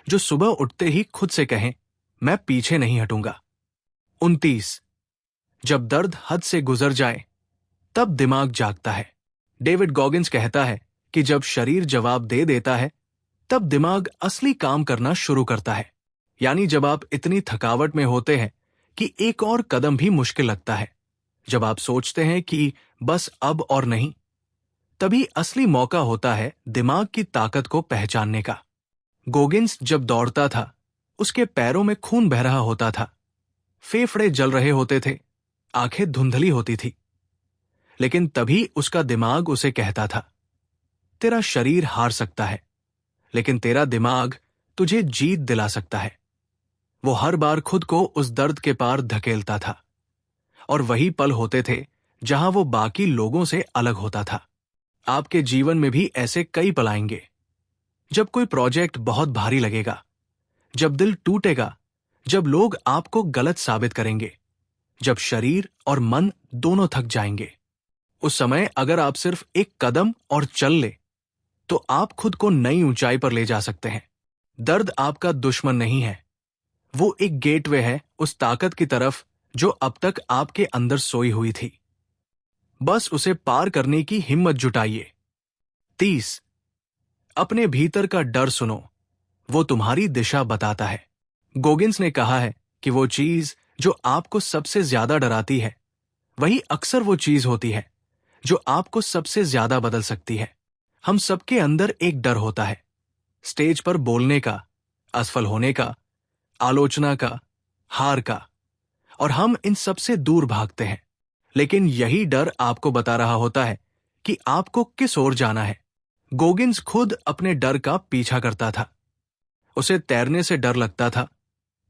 [SPEAKER 1] जो सुबह उठते ही खुद से कहें, मैं पीछे नहीं हटूंगा। 29। जब दर्द हद से गुजर जाए तब दिमाग जागता है। डेविड गॉगिंस कहता है कि जब शरीर जवाब दे देता है तब दिमाग असली काम करना शुरू करता है। यानी जब आप इतनी थकावट में होते हैं कि एक और कदम भी मुश्किल लगता है, जब आप सोचते हैं कि बस अब और नहीं, तभी असली मौका होता है दिमाग की ताकत को पहचानने का। गोगिंस जब दौड़ता था, उसके पैरों में खून बह रहा होता था, फेफड़े जल रहे होते थे, आंखें धुंधली होती थी, लेकिन तभी उसका दिमाग उसे कहता था, तेरा शरीर हार सकता है, लेकिन तेरा दिमाग तुझे जीत दिला सकता है। वो हर बार खुद को उस दर्द के पार धकेलता था, और वही पल होते थे जहां वो बाकी लोगों से अलग होता था। आपके जीवन में भी ऐसे कई पल आएंगे, जब कोई प्रोजेक्ट बहुत भारी लगेगा, जब दिल टूटेगा, जब लोग आपको गलत साबित करेंगे, जब शरीर और मन दोनों थक जाएंगे। उस समय अगर आप सिर्फ एक कदम और चल ले, तो आप खुद को नई ऊंचाई पर ले जा सकते हैं। दर्द आपका दुश्मन नहीं है, वो एक गेटवे है उस ताकत की तरफ जो अब तक आपके अंदर सोई हुई थी। बस उसे पार करने की हिम्मत जुटाइए। 30। अपने भीतर का डर सुनो, वो तुम्हारी दिशा बताता है। गोगिंस ने कहा है कि वो चीज जो आपको सबसे ज्यादा डराती है, वही अक्सर वो चीज होती है जो आपको सबसे ज्यादा बदल सकती है। हम सबके अंदर एक डर होता है, स्टेज पर बोलने का, असफल होने का, आलोचना का, हार का, और हम इन सबसे दूर भागते हैं। लेकिन यही डर आपको बता रहा होता है कि आपको किस ओर जाना है। गोगिंस खुद अपने डर का पीछा करता था। उसे तैरने से डर लगता था,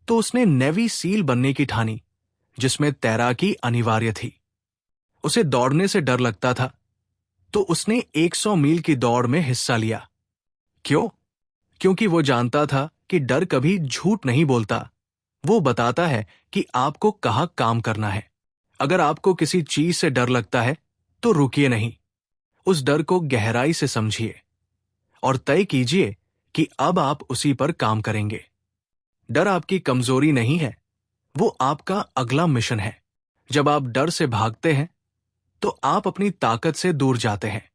[SPEAKER 1] तो उसने नेवी सील बनने की ठानी, जिसमें तैराकी अनिवार्य थी। उसे दौड़ने से डर लगता था, तो उसने 100 मील की दौड़ में हिस्सा लिया। क्यों? क्योंकि वो जानता था कि डर कभी झूठ नहीं बोलता, वो बताता है कि आपको कहाँ काम करना है। अगर आपको किसी चीज से डर लगता है, तो रुकिए नहीं, उस डर को गहराई से समझिए और तय कीजिए कि अब आप उसी पर काम करेंगे। डर आपकी कमजोरी नहीं है, वो आपका अगला मिशन है। जब आप डर से भागते हैं, तो आप अपनी ताकत से दूर जाते हैं,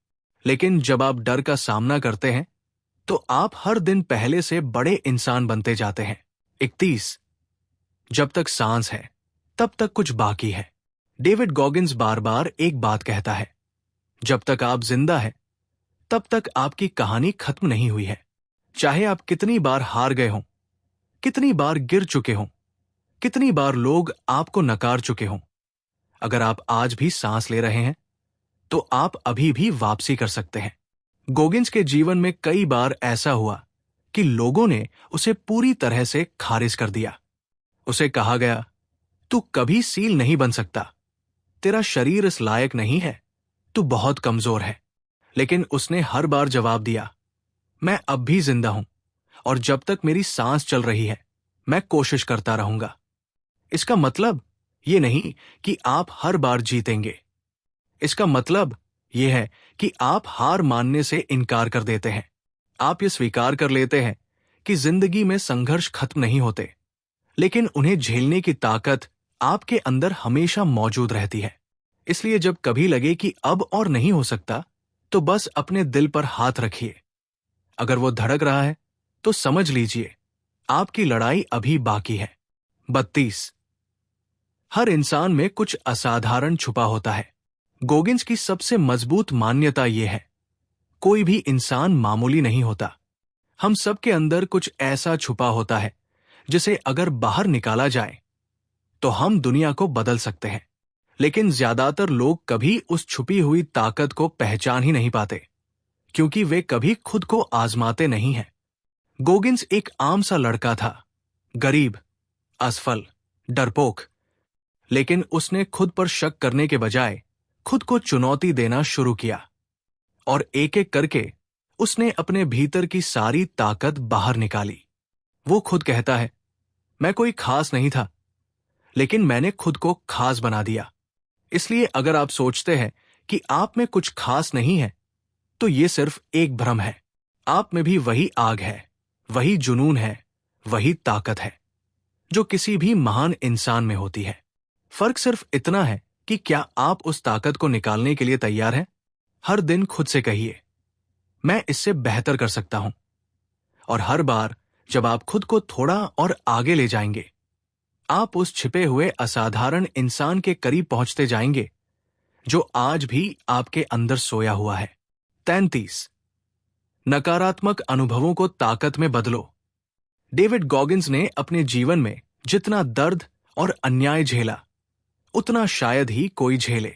[SPEAKER 1] लेकिन जब आप डर का सामना करते हैं, तो आप हर दिन पहले से बड़े इंसान बनते जाते हैं। 31। जब तक सांस है, तब तक कुछ बाकी है। डेविड गॉगिंस बार बार एक बात कहता है, जब तक आप जिंदा हैं, तब तक आपकी कहानी खत्म नहीं हुई है। चाहे आप कितनी बार हार गए हों, कितनी बार गिर चुके हों, कितनी बार लोग आपको नकार चुके हों, अगर आप आज भी सांस ले रहे हैं, तो आप अभी भी वापसी कर सकते हैं। गोगिंस के जीवन में कई बार ऐसा हुआ कि लोगों ने उसे पूरी तरह से खारिज कर दिया। उसे कहा गया, तू कभी सील नहीं बन सकता, तेरा शरीर इस लायक नहीं है, तू बहुत कमजोर है। लेकिन उसने हर बार जवाब दिया, मैं अब भी जिंदा हूं, और जब तक मेरी सांस चल रही है, मैं कोशिश करता रहूंगा। इसका मतलब ये नहीं कि आप हर बार जीतेंगे। इसका मतलब यह है कि आप हार मानने से इनकार कर देते हैं। आप ये स्वीकार कर लेते हैं कि जिंदगी में संघर्ष खत्म नहीं होते, लेकिन उन्हें झेलने की ताकत आपके अंदर हमेशा मौजूद रहती है। इसलिए जब कभी लगे कि अब और नहीं हो सकता, तो बस अपने दिल पर हाथ रखिए। अगर वो धड़क रहा है, तो समझ लीजिए आपकी लड़ाई अभी बाकी है। 32। हर इंसान में कुछ असाधारण छुपा होता है। गोगिंस की सबसे मजबूत मान्यता यह है, कोई भी इंसान मामूली नहीं होता। हम सबके अंदर कुछ ऐसा छुपा होता है जिसे अगर बाहर निकाला जाए, तो हम दुनिया को बदल सकते हैं। लेकिन ज्यादातर लोग कभी उस छुपी हुई ताकत को पहचान ही नहीं पाते, क्योंकि वे कभी खुद को आजमाते नहीं हैं। गोगिंस एक आम सा लड़का था, गरीब, असफल, डरपोक, लेकिन उसने खुद पर शक करने के बजाय खुद को चुनौती देना शुरू किया, और एक एक करके उसने अपने भीतर की सारी ताकत बाहर निकाली। वो खुद कहता है, मैं कोई खास नहीं था, लेकिन मैंने खुद को खास बना दिया। इसलिए अगर आप सोचते हैं कि आप में कुछ खास नहीं है, तो ये सिर्फ एक भ्रम है। आप में भी वही आग है, वही जुनून है, वही ताकत है जो किसी भी महान इंसान में होती है। फर्क सिर्फ इतना है कि क्या आप उस ताकत को निकालने के लिए तैयार हैं? हर दिन खुद से कहिए, मैं इससे बेहतर कर सकता हूं। और हर बार जब आप खुद को थोड़ा और आगे ले जाएंगे, आप उस छिपे हुए असाधारण इंसान के करीब पहुंचते जाएंगे जो आज भी आपके अंदर सोया हुआ है। 33 नकारात्मक अनुभवों को ताकत में बदलो। डेविड गॉगिंस ने अपने जीवन में जितना दर्द और अन्याय झेला, उतना शायद ही कोई झेले।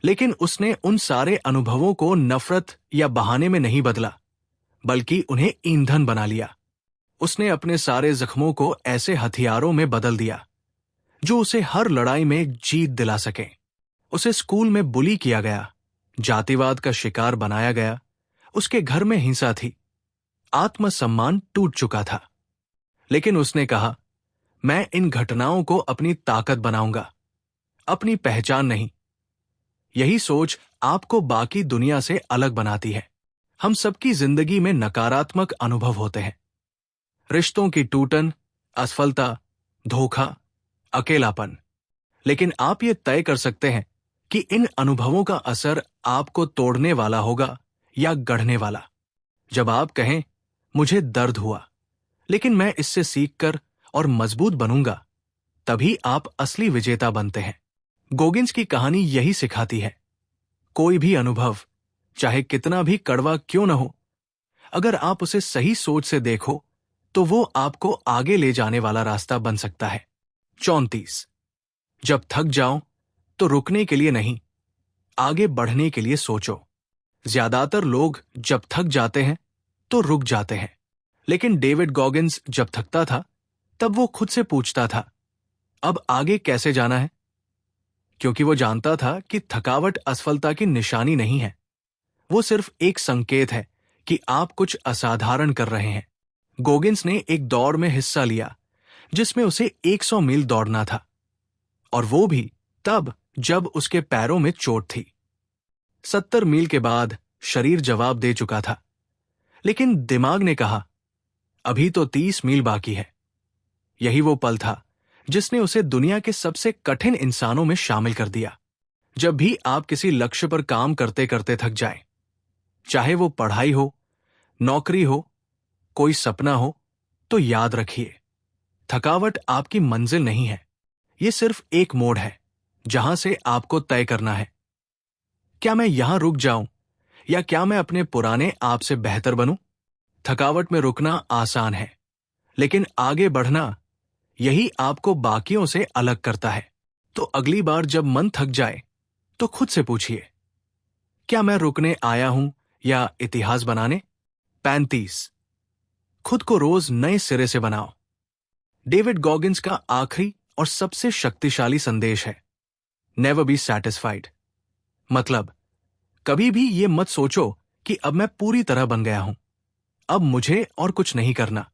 [SPEAKER 1] लेकिन उसने उन सारे अनुभवों को नफरत या बहाने में नहीं बदला, बल्कि उन्हें ईंधन बना लिया। उसने अपने सारे जख्मों को ऐसे हथियारों में बदल दिया जो उसे हर लड़ाई में जीत दिला सके। उसे स्कूल में बुली किया गया, जातिवाद का शिकार बनाया गया, उसके घर में हिंसा थी, आत्मसम्मान टूट चुका था। लेकिन उसने कहा, मैं इन घटनाओं को अपनी ताकत बनाऊंगा, अपनी पहचान नहीं। यही सोच आपको बाकी दुनिया से अलग बनाती है। हम सबकी जिंदगी में नकारात्मक अनुभव होते हैं, रिश्तों की टूटन, असफलता, धोखा, अकेलापन। लेकिन आप ये तय कर सकते हैं कि इन अनुभवों का असर आपको तोड़ने वाला होगा या गढ़ने वाला। जब आप कहें, मुझे दर्द हुआ, लेकिन मैं इससे सीखकर और मजबूत बनूंगा, तभी आप असली विजेता बनते हैं। गोगिंस की कहानी यही सिखाती है, कोई भी अनुभव, चाहे कितना भी कड़वा क्यों न हो, अगर आप उसे सही सोच से देखो, तो वो आपको आगे ले जाने वाला रास्ता बन सकता है। 34 जब थक जाओ तो रुकने के लिए नहीं, आगे बढ़ने के लिए सोचो। ज्यादातर लोग जब थक जाते हैं तो रुक जाते हैं, लेकिन डेविड गॉगिंस जब थकता था, तब वो खुद से पूछता था, अब आगे कैसे जाना है? क्योंकि वो जानता था कि थकावट असफलता की निशानी नहीं है, वो सिर्फ एक संकेत है कि आप कुछ असाधारण कर रहे हैं। गोगिंस ने एक दौड़ में हिस्सा लिया जिसमें उसे 100 मील दौड़ना था, और वो भी तब जब उसके पैरों में चोट थी। 70 मील के बाद शरीर जवाब दे चुका था, लेकिन दिमाग ने कहा, अभी तो 30 मील बाकी है। यही वो पल था जिसने उसे दुनिया के सबसे कठिन इंसानों में शामिल कर दिया। जब भी आप किसी लक्ष्य पर काम करते करते थक जाएं, चाहे वो पढ़ाई हो, नौकरी हो, कोई सपना हो, तो याद रखिए, थकावट आपकी मंजिल नहीं है, ये सिर्फ एक मोड़ है जहां से आपको तय करना है, क्या मैं यहां रुक जाऊं या क्या मैं अपने पुराने आप से बेहतर बनूं? थकावट में रुकना आसान है, लेकिन आगे बढ़ना, यही आपको बाकियों से अलग करता है। तो अगली बार जब मन थक जाए, तो खुद से पूछिए, क्या मैं रुकने आया हूं या इतिहास बनाने? 35 खुद को रोज नए सिरे से बनाओ। डेविड गॉगिंस का आखिरी और सबसे शक्तिशाली संदेश है, नेवर बी सैटिस्फाइड। मतलब, कभी भी ये मत सोचो कि अब मैं पूरी तरह बन गया हूं, अब मुझे और कुछ नहीं करना।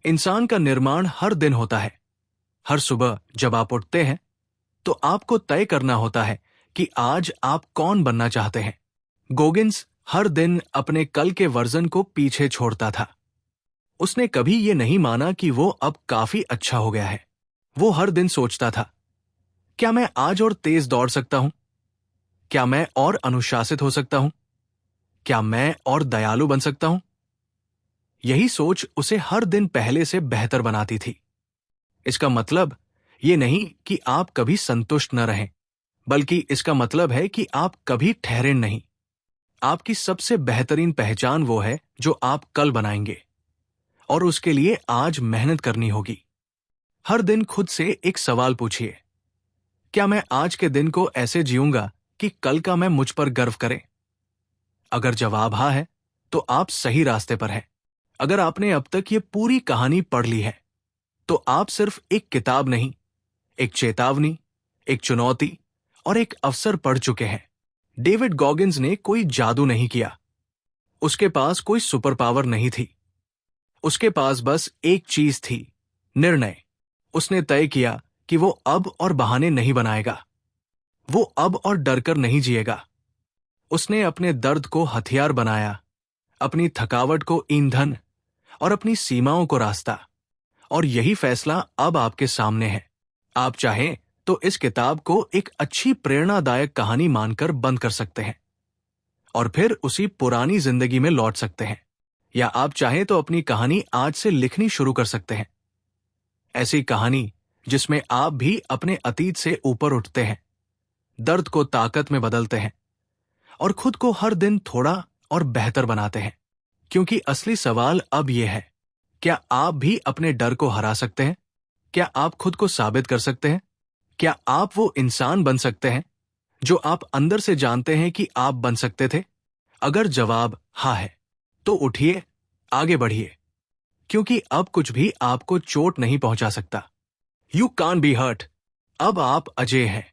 [SPEAKER 1] इंसान का निर्माण हर दिन होता है। हर सुबह जब आप उठते हैं, तो आपको तय करना होता है कि आज आप कौन बनना चाहते हैं। गोगिंस हर दिन अपने कल के वर्जन को पीछे छोड़ता था। उसने कभी ये नहीं माना कि वो अब काफी अच्छा हो गया है। वो हर दिन सोचता था, क्या मैं आज और तेज दौड़ सकता हूं? क्या मैं और अनुशासित हो सकता हूं? क्या मैं और दयालु बन सकता हूं? यही सोच उसे हर दिन पहले से बेहतर बनाती थी। इसका मतलब ये नहीं कि आप कभी संतुष्ट न रहें, बल्कि इसका मतलब है कि आप कभी ठहरें नहीं। आपकी सबसे बेहतरीन पहचान वो है जो आप कल बनाएंगे, और उसके लिए आज मेहनत करनी होगी। हर दिन खुद से एक सवाल पूछिए, क्या मैं आज के दिन को ऐसे जीऊंगा कि कल का मैं मुझ पर गर्व करे? अगर जवाब हाँ है, तो आप सही रास्ते पर हैं। अगर आपने अब तक ये पूरी कहानी पढ़ ली है, तो आप सिर्फ एक किताब नहीं, एक चेतावनी, एक चुनौती और एक अवसर पढ़ चुके हैं। डेविड गॉगिंस ने कोई जादू नहीं किया, उसके पास कोई सुपर पावर नहीं थी। उसके पास बस एक चीज थी, निर्णय। उसने तय किया कि वो अब और बहाने नहीं बनाएगा। वो अब और डरकर नहीं जिएगा। उसने अपने दर्द को हथियार बनाया, अपनी थकावट को ईंधन और अपनी सीमाओं को रास्ता। और यही फैसला अब आपके सामने है। आप चाहें तो इस किताब को एक अच्छी प्रेरणादायक कहानी मानकर बंद कर सकते हैं और फिर उसी पुरानी जिंदगी में लौट सकते हैं, या आप चाहें तो अपनी कहानी आज से लिखनी शुरू कर सकते हैं। ऐसी कहानी जिसमें आप भी अपने अतीत से ऊपर उठते हैं, दर्द को ताकत में बदलते हैं और खुद को हर दिन थोड़ा और बेहतर बनाते हैं। क्योंकि असली सवाल अब यह है, क्या आप भी अपने डर को हरा सकते हैं? क्या आप खुद को साबित कर सकते हैं? क्या आप वो इंसान बन सकते हैं जो आप अंदर से जानते हैं कि आप बन सकते थे? अगर जवाब हाँ है, तो उठिए, आगे बढ़िए, क्योंकि अब कुछ भी आपको चोट नहीं पहुंचा सकता। You can't be hurt. अब आप अजेय हैं।